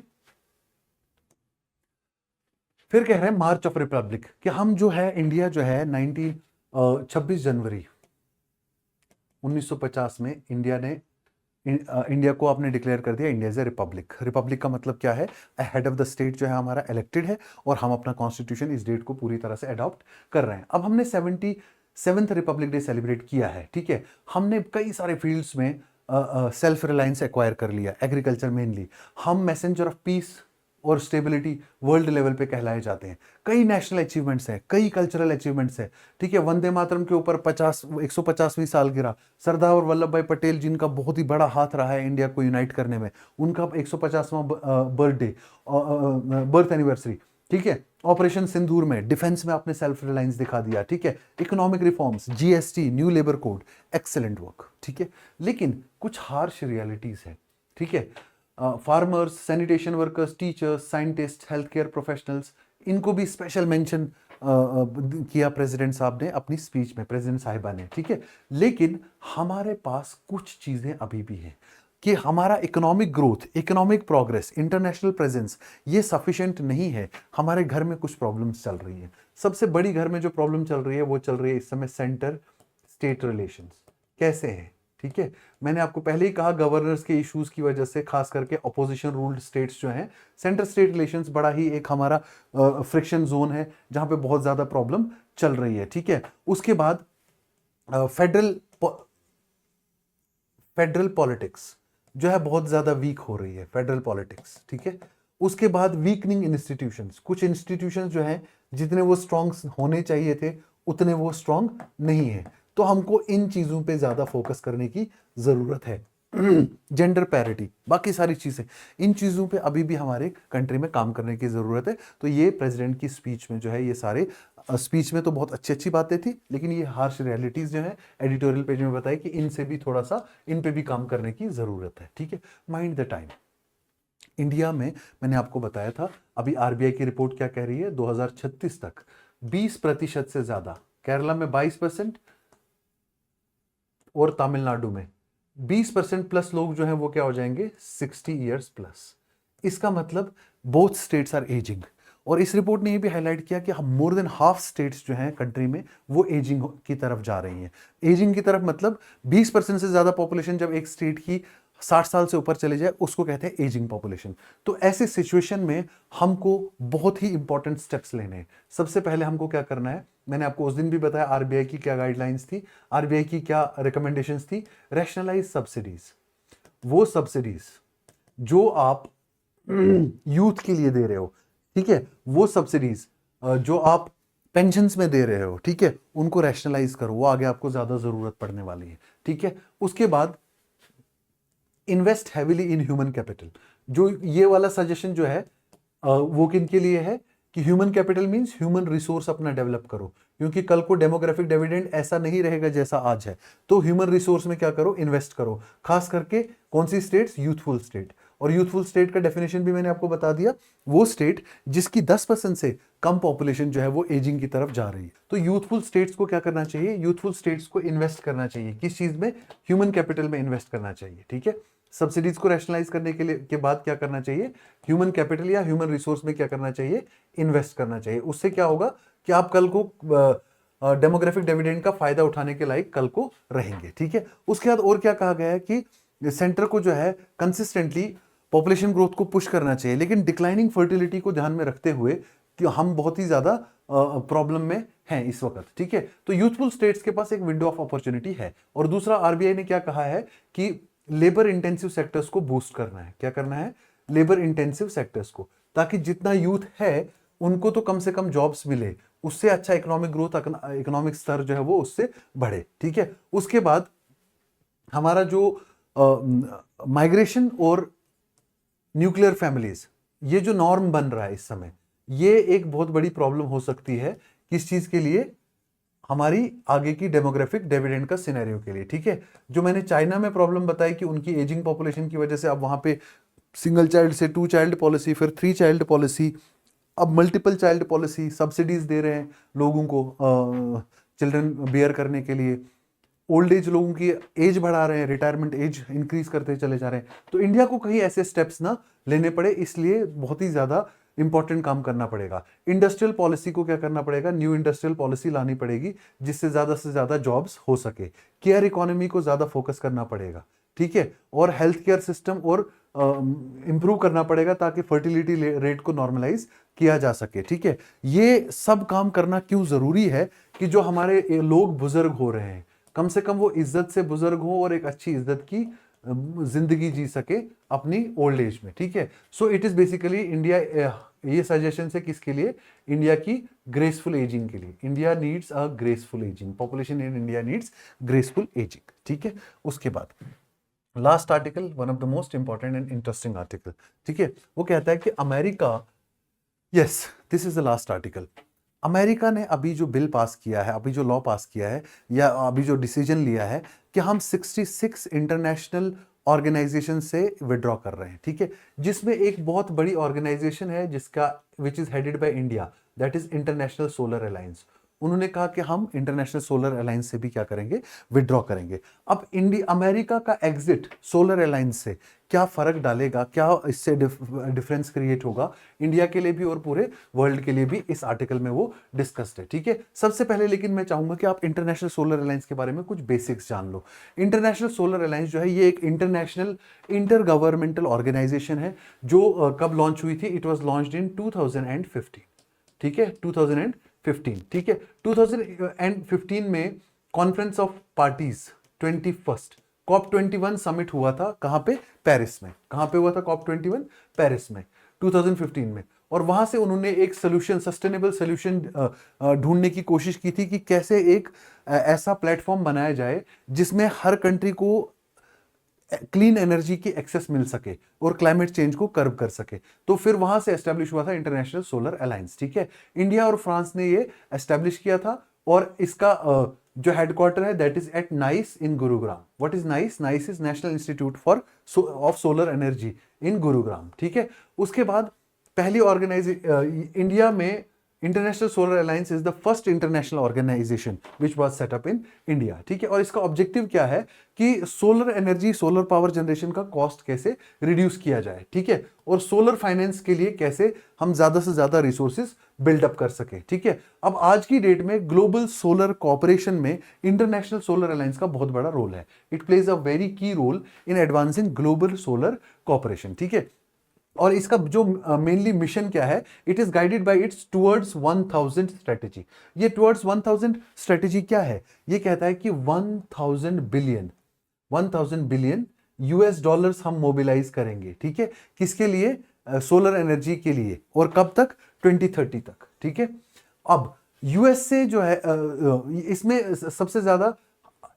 फिर कह रहे हैं मार्च ऑफ रिपब्लिक, कि हम जो है इंडिया जो है 26 जनवरी 1950 में इंडिया को आपने डिक्लेयर कर दिया India is a Republic. Republic का मतलब क्या है? हेड ऑफ द स्टेट जो है हमारा इलेक्टेड है और हम अपना कॉन्स्टिट्यूशन इस डेट को पूरी तरह से अडॉप्ट कर रहे हैं। अब हमने 77th रिपब्लिक डे सेलिब्रेट किया है, ठीक है। हमने कई सारे फील्ड्स में सेल्फ रिलायंस एक्वायर कर लिया, एग्रीकल्चर मेनली। हम मैसेंजर ऑफ पीस और स्टेबिलिटी वर्ल्ड लेवल पे कहलाए जाते हैं। कई नेशनल अचीवमेंट्स हैं, कई कल्चरल अचीवमेंट्स हैं, ठीक है। वंदे मातरम के ऊपर 150वीं साल गिरा। सरदार वल्लभ भाई पटेल जिनका बहुत ही बड़ा हाथ रहा है इंडिया को यूनाइट करने में, उनका 150वां बर्थडे बर्थ एनिवर्सरी। ठीक है, ऑपरेशन सिंदूर में, डिफेंस में आपने सेल्फ रिलायंस दिखा दिया, ठीक है, economic reforms, GST, new labour code, excellent work, ठीक है। लेकिन कुछ हार्श रियलिटीज है, ठीक है। Farmers, sanitation workers, teachers, scientist, health care professionals, इनको भी स्पेशल मेंशन किया प्रेसिडेंट साहब ने अपनी स्पीच में, प्रेसिडेंट साहिबा ने, ठीक है। लेकिन हमारे पास कुछ चीजें अभी भी हैं कि हमारा economic growth, economic progress, international presence ये सफिशिएंट नहीं है। हमारे घर में कुछ प्रॉब्लम्स चल रही हैं। सबसे बड़ी घर में जो प्रॉब्लम चल रही है वो चल रही है इस समय सेंटर स्टेट रिलेशंस कैसे हैं, ठीक है। मैंने आपको पहले ही कहा गवर्नर्स के इश्यूज की वजह से, खास करके अपोजिशन रूल्ड स्टेट्स जो हैं, सेंटर स्टेट रिलेशंस बड़ा ही एक हमारा फ्रिक्शन जोन है जहां पे बहुत ज्यादा प्रॉब्लम चल रही है, ठीक है। उसके बाद फेडरल पॉलिटिक्स जो है बहुत ज्यादा वीक हो रही है, फेडरल पॉलिटिक्स, ठीक है। उसके बाद वीकनिंग इंस्टीट्यूशंस, कुछ इंस्टीट्यूशंस जो हैं जितने वो स्ट्रांग होने चाहिए थे उतने वो स्ट्रांग नहीं है। तो हमको इन चीजों पे ज्यादा फोकस करने की जरूरत है। जेंडर पैरिटी, बाकी सारी चीजें, इन चीजों पे अभी भी हमारे कंट्री में काम करने की जरूरत है। तो ये प्रेसिडेंट की स्पीच में जो है, ये सारे स्पीच में तो बहुत अच्छी अच्छी बातें थी, लेकिन ये हार्श रियलिटीज जो है एडिटोरियल पेज में बताई कि इनसे भी थोड़ा सा, इन पे भी काम करने की जरूरत है, ठीक है। माइंड द टाइम, इंडिया में मैंने आपको बताया था, अभी आरबीआई की रिपोर्ट क्या कह रही है, 2036 तक 20% से ज्यादा, केरला में 22% और तमिलनाडु में 20% प्लस लोग जो हैं वो क्या हो जाएंगे, 60 ईयर्स प्लस। इसका मतलब बोथ स्टेट्स आर एजिंग। और इस रिपोर्ट ने ये भी हाईलाइट किया कि हम मोर देन हाफ स्टेट्स जो हैं कंट्री में वो एजिंग की तरफ जा रही हैं। एजिंग की तरफ मतलब 20% से ज्यादा पॉपुलेशन जब एक स्टेट की 60 साल से ऊपर चले जाए उसको कहते हैं एजिंग पॉपुलेशन। तो ऐसे सिचुएशन में हमको बहुत ही इंपॉर्टेंट स्टेप्स लेने हैं। सबसे पहले हमको क्या करना है, मैंने आपको उस दिन भी बताया आरबीआई की क्या गाइडलाइंस थी, आरबीआई की क्या रिकमेंडेशंस थी। रैशनलाइज सब्सिडीज, वो सब्सिडीज जो आप यूथ के लिए दे रहे हो, ठीक है, वो सब्सिडीज जो आप पेंशन्स में दे रहे हो, ठीक है, उनको रैशनलाइज करो, वो आगे आपको ज्यादा जरूरत पड़ने वाली है, ठीक है। उसके बाद invest heavily in human capital. जो ये वाला सजेशन जो है वो किन के लिए है कि human capital means human resource अपना डेवलप करो, क्योंकि कल को डेमोग्राफिक डिविडेंड ऐसा नहीं रहेगा जैसा आज है। तो ह्यूमन रिसोर्स में क्या करो, इन्वेस्ट करो। खास करके कौन सी स्टेट्स, यूथफुल स्टेट। और यूथफुल स्टेट का डेफिनेशन भी मैंने आपको बता दिया, वो स्टेट जिसकी 10% से कम पॉपुलेशन जो है वो एजिंग की तरफ जा रही है। तो यूथफुल स्टेट्स को क्या करना चाहिए, यूथफुल स्टेट्स को इन्वेस्ट करना चाहिए। किस चीज में, ह्यूमन कैपिटल में इन्वेस्ट करना चाहिए, ठीक है। सब्सिडीज को रैशनलाइज करने के लिए के बाद क्या करना चाहिए, ह्यूमन कैपिटल या ह्यूमन रिसोर्स में क्या करना चाहिए, इन्वेस्ट करना चाहिए। उससे क्या होगा कि आप कल को डेमोग्राफिक डिविडेंड का फायदा उठाने के लायक कल को रहेंगे, ठीक है। उसके बाद और क्या कहा गया है कि सेंटर को जो है कंसिस्टेंटली पॉपुलेशन ग्रोथ को पुश करना चाहिए, लेकिन डिक्लाइनिंग फर्टिलिटी को ध्यान में रखते हुए कि हम बहुत ही ज्यादा प्रॉब्लम में हैं इस वक्त, ठीक है। तो यूथफुल स्टेट्स के पास एक विंडो ऑफ अपॉर्चुनिटी है। और दूसरा, आरबीआई ने क्या कहा है कि लेबर इंटेंसिव सेक्टर्स को बूस्ट करना है। क्या करना है, लेबर इंटेंसिव सेक्टर्स को, ताकि जितना यूथ है उनको तो कम से कम जॉब्स मिले, उससे अच्छा इकोनॉमिक ग्रोथ, इकोनॉमिक स्तर जो है वो उससे बढ़े, ठीक है। उसके बाद हमारा जो माइग्रेशन और न्यूक्लियर फैमिलीज, ये जो नॉर्म बन रहा है इस समय, ये एक बहुत बड़ी प्रॉब्लम हो सकती है। किस चीज के लिए, हमारी आगे की डेमोग्राफिक डिविडेंड का सिनेरियो के लिए, ठीक है। जो मैंने चाइना में प्रॉब्लम बताई कि उनकी एजिंग पॉपुलेशन की वजह से अब वहां पे सिंगल चाइल्ड से 2 चाइल्ड पॉलिसी, फिर 3 चाइल्ड पॉलिसी, अब मल्टीपल चाइल्ड पॉलिसी, सब्सिडीज दे रहे हैं लोगों को चिल्ड्रन बियर करने के लिए। ओल्ड एज लोगों की एज बढ़ा रहे हैं, रिटायरमेंट एज इंक्रीज करते चले जा रहे हैं। तो इंडिया को कहीं ऐसे स्टेप्स ना लेने पड़े, इसलिए बहुत ही ज्यादा इंपॉर्टेंट काम करना पड़ेगा। इंडस्ट्रियल पॉलिसी को क्या करना पड़ेगा, न्यू इंडस्ट्रियल पॉलिसी लानी पड़ेगी जिससे ज्यादा जॉब्स हो सके। केयर इकोनॉमी को ज्यादा फोकस करना पड़ेगा, ठीक है। और हेल्थ केयर सिस्टम और इंप्रूव करना पड़ेगा ताकि फर्टिलिटी रेट को नॉर्मलाइज किया जा सके, ठीक है। ये सब काम करना क्यों जरूरी है कि जो हमारे लोग बुजुर्ग हो रहे हैं, कम से कम वो इज्जत से बुजुर्ग हो और एक अच्छी इज्जत की जिंदगी जी सके अपनी ओल्ड एज में, ठीक है। So it is basically India, ये सजेशन है किसके लिए, इंडिया की ग्रेसफुल एजिंग के लिए। India needs a graceful ageing, population in India needs graceful ageing, ठीक है। उसके बाद last article, one of the most important and interesting article, ठीक है। वो कहता है कि America, yes, this is the last article. America ने अभी जो बिल पास किया है, अभी जो लॉ पास किया है, या अभी जो डिसीजन लिया है कि हम 66 इंटरनेशनल ऑर्गेनाइजेशन से विड्रॉ कर रहे हैं, ठीक है, जिसमें एक बहुत बड़ी ऑर्गेनाइजेशन है जिसका which is headed by India, that is international Solar alliance. उन्होंने कहा कि हम इंटरनेशनल सोलर अलायंस से भी क्या करेंगे, विड्रॉ करेंगे। अब इंडिया, अमेरिका का एग्जिट सोलर अलायंस से क्या फर्क डालेगा, क्या इससे डिफरेंस क्रिएट होगा इंडिया के लिए भी और पूरे वर्ल्ड के लिए भी, इस आर्टिकल में वो डिस्कस्ड है, ठीक है। सबसे पहले लेकिन मैं चाहूंगा कि आप इंटरनेशनल सोलर अलायंस के बारे में कुछ बेसिक्स जान लो। इंटरनेशनल सोलर अलायंस जो है ये एक इंटरनेशनल इंटर गवर्नमेंटल ऑर्गेनाइजेशन है जो कब लॉन्च हुई थी, इट वॉज लॉन्च्ड इन 2015, ठीक है, 2015, ठीक है। 2015 में conference of parties 21st COP21 summit हुआ था, कहां पे, पेरिस में। कहां पे हुआ था COP21? पेरिस में, 2015 में। और वहां से उन्होंने एक सोल्यूशन, सस्टेनेबल सोल्यूशन ढूंढने की कोशिश की थी कि कैसे एक ऐसा प्लेटफॉर्म बनाया जाए जिसमें हर कंट्री को क्लीन एनर्जी की एक्सेस मिल सके और क्लाइमेट चेंज को कर्व कर सके। तो फिर वहां से एस्टेब्लिश हुआ था इंटरनेशनल सोलर अलायंस, ठीक है। इंडिया और फ्रांस ने ये एस्टेब्लिश किया था और इसका जो हेडक्वार्टर है that is at NISE in Gurugram. What is NISE? NISE is National Institute for of Solar Energy in Gurugram, ठीक है। उसके बाद पहली इंडिया में International Solar Alliance is the first international organisation which was set up in India, ठीक है। और इसका ऑब्जेक्टिव क्या है कि solar energy, solar power generation का कॉस्ट कैसे रिड्यूस किया जाए, ठीक है, और सोलर फाइनेंस के लिए कैसे हम ज्यादा से ज्यादा रिसोर्सेज बिल्डअप कर सके, ठीक है। अब आज की डेट में ग्लोबल सोलर कॉर्पोरेशन में इंटरनेशनल सोलर अलायंस का बहुत बड़ा रोल है। It plays a very key role in advancing global solar corporation, ठीक है। और इसका जो मेनली मिशन क्या है, it is guided by its towards 1000 strategy. ये टुवर्ड्स 1000 स्ट्रेटेजी क्या है? ये कहता है कि 1000 बिलियन यूएस डॉलर्स हम मोबिलाइज करेंगे, ठीक है, किसके लिए? सोलर एनर्जी के लिए। और कब तक? 2030 तक, ठीक है। अब यूएस से जो है इसमें सबसे ज्यादा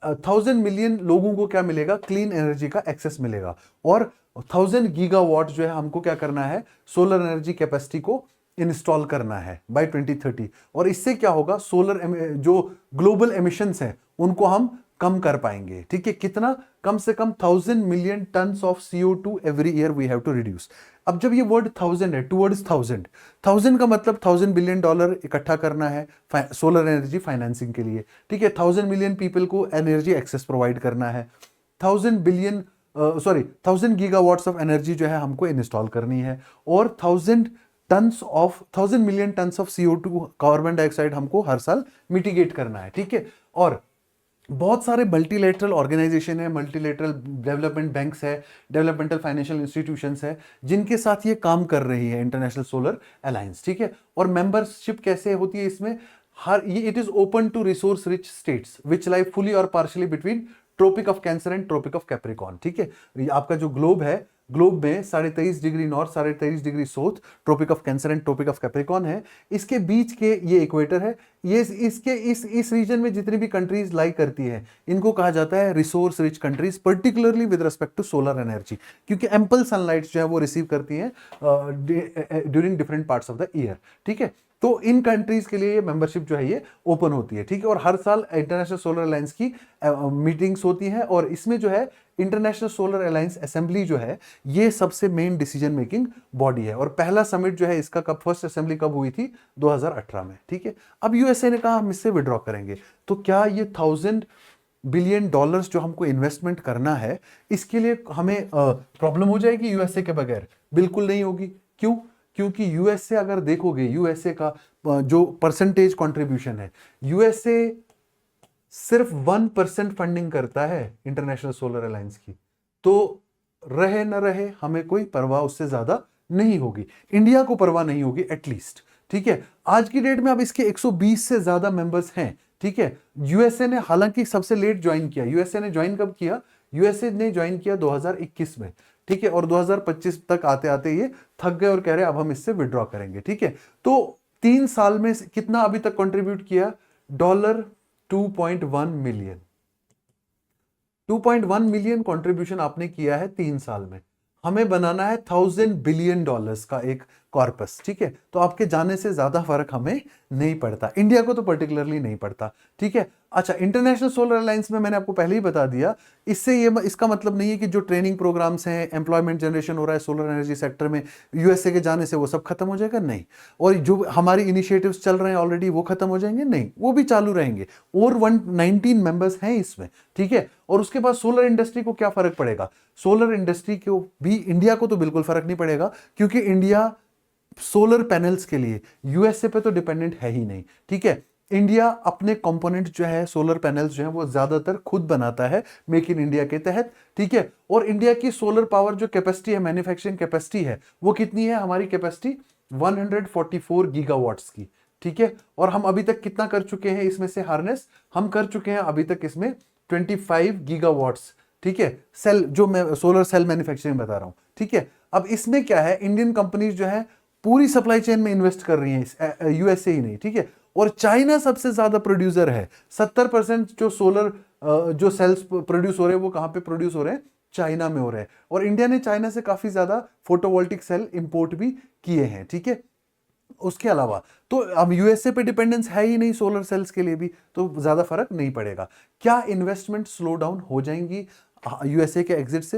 1000 मिलियन लोगों को क्या मिलेगा? क्लीन एनर्जी का एक्सेस मिलेगा। और 1000 गीगावाट जो है हमको क्या करना है? सोलर एनर्जी कैपेसिटी को इंस्टॉल करना है बाय 2030। और इससे क्या होगा? सोलर जो ग्लोबल एमिशंस हैं उनको हम कम कर पाएंगे, ठीक है। कितना? कम से कम 1000 million tons of CO2 every year we have to reduce. अब जब ये वर्ड 1000 है, टुवर्ड्स 1000 का मतलब 1000 बिलियन डॉलर इकट्ठा करना है सोलर एनर्जी फाइनेंसिंग के लिए, ठीक है। 1000 मिलियन पीपल को एनर्जी एक्सेस प्रोवाइड करना है। 1000 गीगावाट्स ऑफ एनर्जी जो है हमको इंस्टॉल करनी है। और 1000 million tons of CO2 carbon dioxide हमको हर साल मिटिगेट करना है, ठीक है। और बहुत सारे मल्टीलेटरल ऑर्गेनाइजेशन है, मल्टीलेटरल डेवलपमेंट बैंक्स है, डेवलपमेंटल फाइनेंशियल इंस्टीट्यूशंस है, जिनके साथ ये काम कर रही है इंटरनेशनल सोलर अलायंस, ठीक है। और मेंबरशिप कैसे होती है इसमें? It is open to resource rich states which lie fully और partially between Tropic of Cancer and Tropic of Capricorn, ठीक है। ये आपका जो ग्लोब है, ग्लोब में 23.5 degree north, 23.5 degree south trophic of Cancer and Tropic of Capricorn है। इसके बीच के ये इक्वेटर है। ये इसके इस रीजन में जितनी भी कंट्रीज लाई करती है इनको कहा जाता है resource rich countries, particularly with respect to solar energy, क्योंकि एम्पल सनलाइट जो है वो रिसीव करती हैं during different parts of the year, ठीक है। तो इन कंट्रीज के लिए मेंबरशिप जो है ये ओपन होती है, ठीक है। और हर साल इंटरनेशनल सोलर अलायंस की मीटिंग्स होती हैं और इसमें जो है इंटरनेशनल सोलर अलायंस असेंबली जो है ये सबसे मेन डिसीजन मेकिंग बॉडी है। और पहला समिट जो है इसका कब, फर्स्ट असेंबली कब हुई थी? 2018 में, ठीक है। अब यूएसए ने कहा हम इससे विड्रॉ करेंगे, तो क्या ये 1000 बिलियन डॉलर्स जो हमको इन्वेस्टमेंट करना है इसके लिए हमें प्रॉब्लम हो जाएगी यूएसए के बगैर? बिल्कुल नहीं होगी। क्यों? क्योंकि यूएसए अगर देखोगे, यूएसए का जो परसेंटेज कंट्रीब्यूशन है, यूएसए सिर्फ 1% फंडिंग करता है इंटरनेशनल सोलर अलायंस की। तो रहे न रहे हमें कोई परवाह उससे ज्यादा नहीं होगी, इंडिया को परवाह नहीं होगी एटलीस्ट, ठीक है। आज की डेट में अब इसके 120 से ज्यादा मेंबर्स हैं, ठीक है। यूएसए ने हालांकि सबसे लेट ज्वाइन किया। यूएसए ने ज्वाइन कब किया? यूएसए ने ज्वाइन किया 2021 में, ठीक है। और 2025 तक आते आते ये थक गए और कह रहे अब हम इससे विड्रॉ करेंगे, ठीक है। तो 3 साल में कितना अभी तक कंट्रीब्यूट किया? $2.1 मिलियन। 2.1 मिलियन कंट्रीब्यूशन आपने किया है 3 साल में। हमें बनाना है $1000 बिलियन का एक कॉर्पस, ठीक है। तो आपके जाने से ज्यादा फर्क हमें नहीं पड़ता, इंडिया को तो पर्टिकुलरली नहीं पड़ता, ठीक है। अच्छा, इंटरनेशनल सोलर अलायंस में मैंने आपको पहले ही बता दिया, इससे ये इसका मतलब नहीं है कि जो ट्रेनिंग प्रोग्राम्स हैं, एम्प्लॉयमेंट जनरेशन हो रहा है सोलर एनर्जी सेक्टर में यूएसए के जाने से वो सब खत्म हो जाएगा, नहीं। और जो हमारी इनिशिएटिव्स चल रहे हैं ऑलरेडी वो खत्म हो जाएंगे, नहीं, वो भी चालू रहेंगे। और 119 मेंबर्स हैं इसमें, ठीक है। और उसके बाद सोलर इंडस्ट्री को क्या फर्क पड़ेगा? सोलर इंडस्ट्री को भी, इंडिया को तो बिल्कुल फर्क नहीं पड़ेगा, क्योंकि इंडिया सोलर पैनल्स के लिए यूएसए पे तो डिपेंडेंट है ही नहीं, ठीक है। इंडिया अपने कंपोनेंट जो है, सोलर पैनल्स जो है वो ज्यादातर खुद बनाता है मेक इन इंडिया के तहत, ठीक है। और इंडिया की सोलर पावर जो कैपेसिटी है, मैन्युफैक्चरिंग कैपेसिटी है, वो कितनी है? हमारी कैपेसिटी 144 गीगावाट्स की, ठीक है। और हम अभी तक कितना कर चुके हैं इसमें से हार्नेस? हम कर चुके हैं अभी तक इसमें 25 गीगावाट्स, ठीक है। सेल, जो मैं सोलर सेल मैन्युफैक्चरिंग बता रहा हूं, ठीक है। अब इसमें क्या है, इंडियन कंपनीज जो है पूरी सप्लाई चेन में इन्वेस्ट कर रही हैं, यूएसए ही नहीं, ठीक है। और चाइना सबसे ज्यादा प्रोड्यूसर है, 70% जो सोलर जो सेल्स प्रोड्यूस हो रहे हैं वो कहां पे प्रोड्यूस हो रहे हैं? चाइना में हो रहे हैं। और इंडिया ने चाइना से काफी ज्यादा फोटोवोल्टिक सेल इंपोर्ट भी किए हैं, ठीक है। उसके अलावा तो अब यूएसए पे डिपेंडेंस है ही नहीं सोलर सेल्स के लिए भी, तो ज्यादा फर्क नहीं पड़ेगा। क्या इन्वेस्टमेंट स्लो डाउन हो जाएंगी यूएसए के एग्जिट से?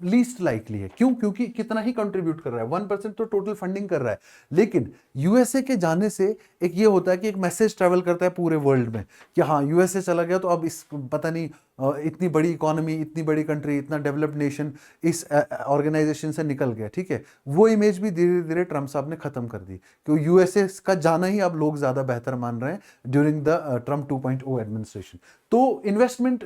लीस्ट लाइकली है। क्यों? क्योंकि कितना ही कंट्रीब्यूट कर रहा है, 1% तो टोटल फंडिंग कर रहा है। लेकिन यूएसए के जाने से एक ये होता है कि एक मैसेज ट्रेवल करता है पूरे वर्ल्ड में कि हाँ, यूएसए चला गया तो अब इस पता नहीं इतनी बड़ी इकोनॉमी, इतनी बड़ी कंट्री, इतना डेवलप्ड नेशन इस ऑर्गेनाइजेशन से निकल गया, ठीक है। वो इमेज भी धीरे धीरे ट्रम्प साहब ने खत्म कर दी, क्योंकि यूएसए का जाना ही अब लोग ज्यादा बेहतर मान रहे हैं ड्यूरिंग द ट्रम्प 2.0 एडमिनिस्ट्रेशन। तो इन्वेस्टमेंट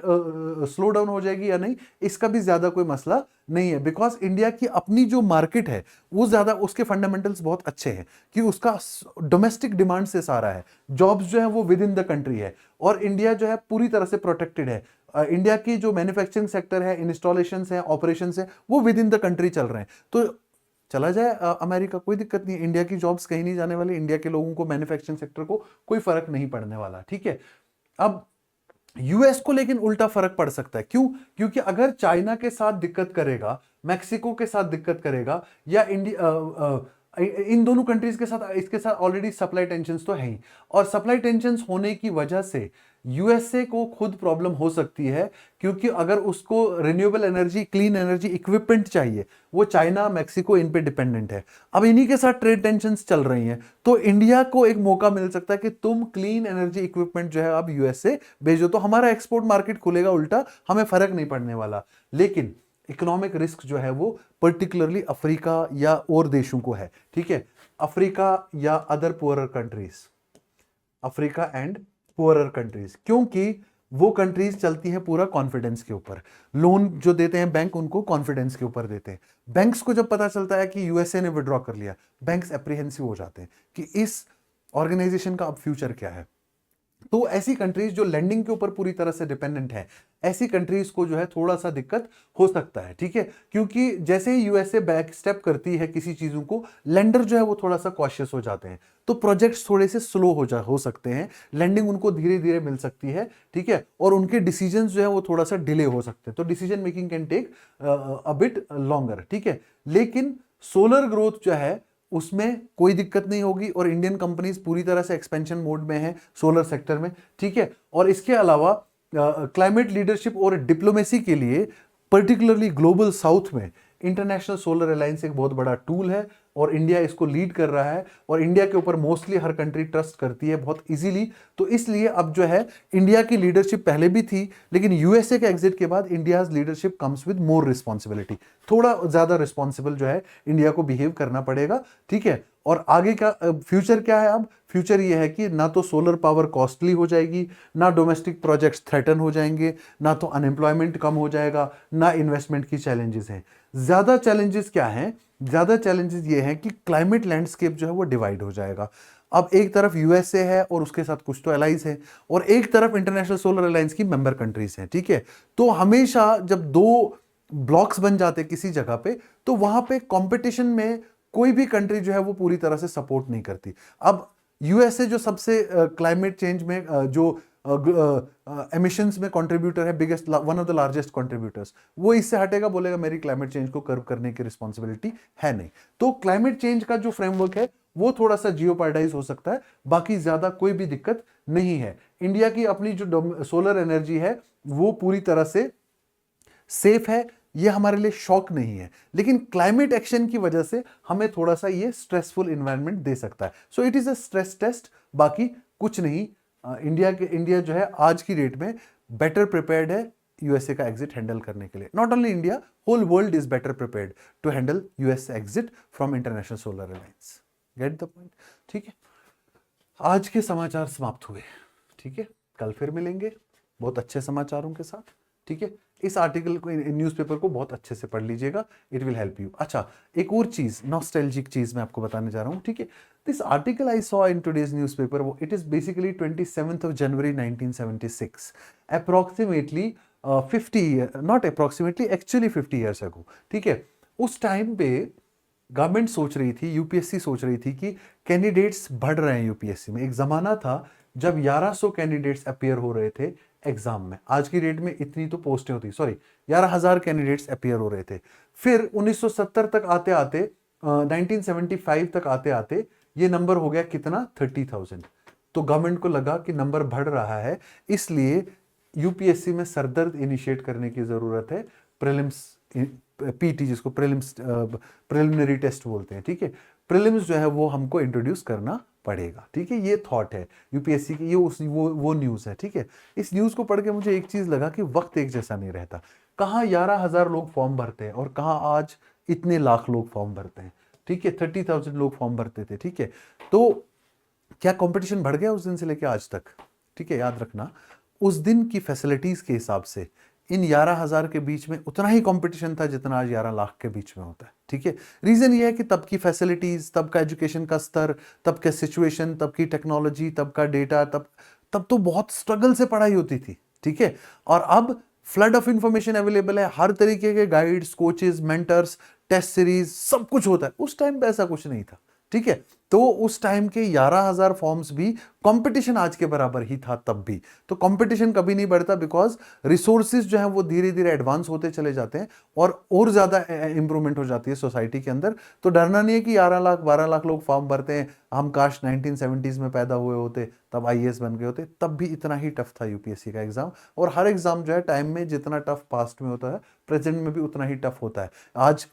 स्लो डाउन हो जाएगी या नहीं, इसका भी ज्यादा कोई मसला नहीं है, बिकॉज इंडिया की अपनी जो मार्केट है वो ज्यादा, उसके फंडामेंटल्स बहुत अच्छे हैं कि उसका डोमेस्टिक डिमांड से सारा है, जॉब्स जो है वो विद इन द कंट्री है, और इंडिया जो है पूरी तरह से प्रोटेक्टेड है। इंडिया की जो मैन्युफैक्चरिंग सेक्टर है, इंस्टॉलेशंस है, ऑपरेशंस है, वो विद इन द कंट्री चल रहे हैं। तो चला जाए अमेरिका, कोई दिक्कत नहीं है, इंडिया की जॉब्स कहीं नहीं जाने वाली, इंडिया के लोगों को, मैन्युफैक्चरिंग सेक्टर को कोई फर्क नहीं पड़ने वाला, ठीक है। अब यूएस को लेकिन उल्टा फर्क पड़ सकता है। क्यों? क्योंकि अगर चाइना के साथ दिक्कत करेगा, मैक्सिको के साथ दिक्कत करेगा, या इंडिया, इन दोनों कंट्रीज के साथ, इसके साथ ऑलरेडी सप्लाई टेंशंस तो है ही, और सप्लाई टेंशंस होने की वजह से यूएसए को खुद प्रॉब्लम हो सकती है, क्योंकि अगर उसको renewable energy, clean energy equipment चाहिए, वो चाइना, मैक्सिको, इन पे डिपेंडेंट है। अब इन्हीं के साथ ट्रेड टेंशंस चल रही हैं, तो इंडिया को एक मौका मिल सकता है कि तुम क्लीन एनर्जी इक्विपमेंट जो है अब यूएसए भेजो, तो हमारा एक्सपोर्ट मार्केट खुलेगा उल्टा, हमें फर्क नहीं पड़ने वाला। लेकिन इकोनॉमिक रिस्क जो है वो पर्टिकुलरली अफ्रीका या और देशों को है, ठीक है। अफ्रीका या other poorer countries, Africa and poorer countries, क्योंकि वो कंट्रीज चलती हैं पूरा कॉन्फिडेंस के ऊपर। लोन जो देते हैं बैंक, उनको कॉन्फिडेंस के ऊपर देते हैं। बैंक्स को जब पता चलता है कि यूएसए ने विड्रॉ कर लिया, बैंक्स एप्रीहेंसिव हो जाते हैं कि इस ऑर्गेनाइजेशन का अब फ्यूचर क्या है। तो ऐसी कंट्रीज जो लैंडिंग के ऊपर पूरी तरह से डिपेंडेंट है, ऐसी कंट्रीज को जो है थोड़ा सा दिक्कत हो सकता है, ठीक है। क्योंकि जैसे ही यूएसए बैक स्टेप करती है किसी चीजों को, लेंडर जो है वो थोड़ा सा कॉशियस हो जाते हैं, तो प्रोजेक्ट्स थोड़े से स्लो हो सकते हैं, लैंडिंग उनको धीरे धीरे मिल सकती है, ठीक है। और उनके डिसीजन जो है वो थोड़ा सा डिले हो सकते हैं, तो decision making can take a bit longer, ठीक है। लेकिन सोलर ग्रोथ जो है उसमें कोई दिक्कत नहीं होगी, और इंडियन कंपनीज पूरी तरह से एक्सपेंशन मोड में है सोलर सेक्टर में, ठीक है। और इसके अलावा क्लाइमेट लीडरशिप और डिप्लोमेसी के लिए, पर्टिकुलरली ग्लोबल साउथ में, इंटरनेशनल सोलर अलायंस एक बहुत बड़ा टूल है, और इंडिया इसको लीड कर रहा है, और इंडिया के ऊपर मोस्टली हर कंट्री ट्रस्ट करती है बहुत इजीली। तो इसलिए अब जो है इंडिया की लीडरशिप पहले भी थी, लेकिन यूएसए के एग्जिट के बाद India's leadership comes with more responsibility, थोड़ा ज्यादा रिस्पॉन्सिबल जो है इंडिया को बिहेव करना पड़ेगा, ठीक है। और आगे का फ्यूचर क्या है? अब फ्यूचर ये है कि ना तो सोलर पावर कॉस्टली हो जाएगी, ना डोमेस्टिक प्रोजेक्ट्स थ्रेटन हो जाएंगे, ना तो अनएम्प्लॉयमेंट कम हो जाएगा, ना इन्वेस्टमेंट की चैलेंजेस हैं। ज्यादा चैलेंजेस क्या हैं? ज्यादा चैलेंजेस ये हैं कि क्लाइमेट लैंडस्केप जो है वो डिवाइड हो जाएगा। अब एक तरफ यूएसए है और उसके साथ कुछ तो अलाइज है, और एक तरफ इंटरनेशनल सोलर अलायंस की मेंबर कंट्रीज हैं, ठीक है। तो हमेशा जब दो ब्लॉक्स बन जाते किसी जगह पे, तो वहां पे कंपटीशन में कोई भी कंट्री जो है वो पूरी तरह से सपोर्ट नहीं करती। अब यूएसए जो सबसे क्लाइमेट चेंज में जो एमिशंस में कंट्रीब्यूटर है, biggest, one of the largest contributors, वो इससे हटेगा, बोलेगा मेरी क्लाइमेट चेंज को कर्व करने की रिस्पॉन्सिबिलिटी है नहीं। तो क्लाइमेट चेंज का जो फ्रेमवर्क है वो थोड़ा सा जियोपार्डाइज हो सकता है, बाकी ज्यादा कोई भी दिक्कत नहीं है। इंडिया की अपनी जो सोलर एनर्जी है वो पूरी तरह से सेफ है, ये हमारे लिए शॉक नहीं है, लेकिन क्लाइमेट एक्शन की वजह से हमें थोड़ा सा ये स्ट्रेसफुल एनवायरनमेंट दे सकता है। So it is a stress test, बाकी कुछ नहीं। इंडिया जो है आज की डेट में बेटर प्रिपेयर्ड है यूएसए का एग्जिट हैंडल करने के लिए। Not only India, whole world is better prepared to handle US exit from International Solar Alliance. Get the point? ठीक है, आज के समाचार समाप्त हुए। ठीक है, कल फिर मिलेंगे बहुत अच्छे समाचारों के साथ। ठीक है, इस आर्टिकल को, न्यूज़पेपर को बहुत अच्छे से पढ़ लीजिएगा, इट विल हेल्प यू। अच्छा, एक और चीज, नॉस्टैल्जिक चीज मैं आपको बताने जा रहा हूं। ठीक है, this article I saw in today's newspaper, it is basically 27th of January 1976, approximately 50, not approximately, actually 50 years ago। ठीक है, उस टाइम पे गवर्नमेंट सोच रही थी, यूपीएससी सोच रही थी कि कैंडिडेट्स बढ़ रहे हैं यूपीएससी में। एक जमाना था जब 1100 कैंडिडेट्स अपीयर हो रहे थे एग्जाम में। आज की डेट में इतनी तो पोस्टें होती, सॉरी 11,000 कैंडिडेट्स अपीयर हो रहे थे। फिर 1970 तक आते आते 1975 तक आते आते ये नंबर हो गया कितना, 30,000। तो गवर्नमेंट को लगा कि नंबर बढ़ रहा है, इसलिए यूपीएससी में सरदर्द इनिशिएट करने की जरूरत है। प्रीलिम्स पीटी, जिसको प्रिलिमिनरी टेस्ट बोलते हैं। ठीक है, प्रीलिम्स जो है वो हमको इंट्रोड्यूस करना पड़ेगा। ठीक है, ये थॉट है यूपीएससी की, ये वो न्यूज़ है। ठीक है, इस न्यूज़ को पढ़ के मुझे एक चीज़ लगा कि वक्त एक जैसा नहीं रहता। कहाँ 11,000 लोग फॉर्म भरते हैं और कहाँ आज इतने लाख लोग फॉर्म भरते हैं। ठीक है, 30,000 लोग फॉर्म भरते थे। ठीक है, तो क्या कंपटीशन बढ़ गया उस दिन से लेकर आज तक? ठीक है, याद रखना, उस दिन की फैसिलिटीज के हिसाब से इन 11,000 के बीच में उतना ही कंपटीशन था जितना आज 11 लाख के बीच में होता है। ठीक है, रीजन ये है कि तब की फैसिलिटीज, तब का एजुकेशन का स्तर, तब का सिचुएशन, तब की टेक्नोलॉजी, तब का डेटा, तब तो बहुत स्ट्रगल से पढ़ाई होती थी। ठीक है, और अब फ्लड ऑफ इंफॉर्मेशन अवेलेबल है, हर तरीके के guides, coaches, mentors, test series, सब कुछ होता है। उस टाइम पे ऐसा कुछ नहीं था। ठीक है, तो उस टाइम के 11,000 फॉर्म्स भी, कंपटीशन आज के बराबर ही था तब भी। तो कंपटीशन कभी नहीं बढ़ता, बिकॉज रिसोर्सेज जो है वो धीरे धीरे एडवांस होते चले जाते हैं और ज्यादा इंप्रूवमेंट हो जाती है सोसाइटी के अंदर। तो डरना नहीं है कि 11 लाख 12 लाख लोग फॉर्म भरते हैं। हम काश 1970s में पैदा हुए होते, तब आईएएस बन गए होते, तब भी इतना ही टफ था यूपीएससी का एग्जाम। और हर एग्जाम जो है टाइम में जितना टफ पास्ट में होता है, प्रेजेंट में भी उतना ही टफ होता है। आज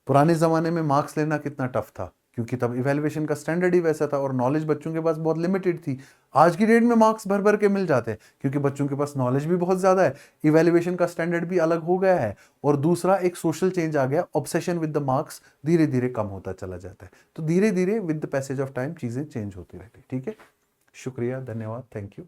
पुराने जमाने में मार्क्स लेना कितना टफ था, क्योंकि तब इवैल्यूएशन का स्टैंडर्ड ही वैसा था और नॉलेज बच्चों के पास बहुत लिमिटेड थी। आज की डेट में मार्क्स भर भर के मिल जाते हैं, क्योंकि बच्चों के पास नॉलेज भी बहुत ज्यादा है, इवैल्यूएशन का स्टैंडर्ड भी अलग हो गया है, और दूसरा एक सोशल चेंज आ गया, ऑब्सेशन विद द मार्क्स धीरे धीरे कम होता चला जाता है। तो धीरे धीरे with the passage of time चीजें चेंज होती रहती है। ठीक है, शुक्रिया, धन्यवाद, थैंक यू।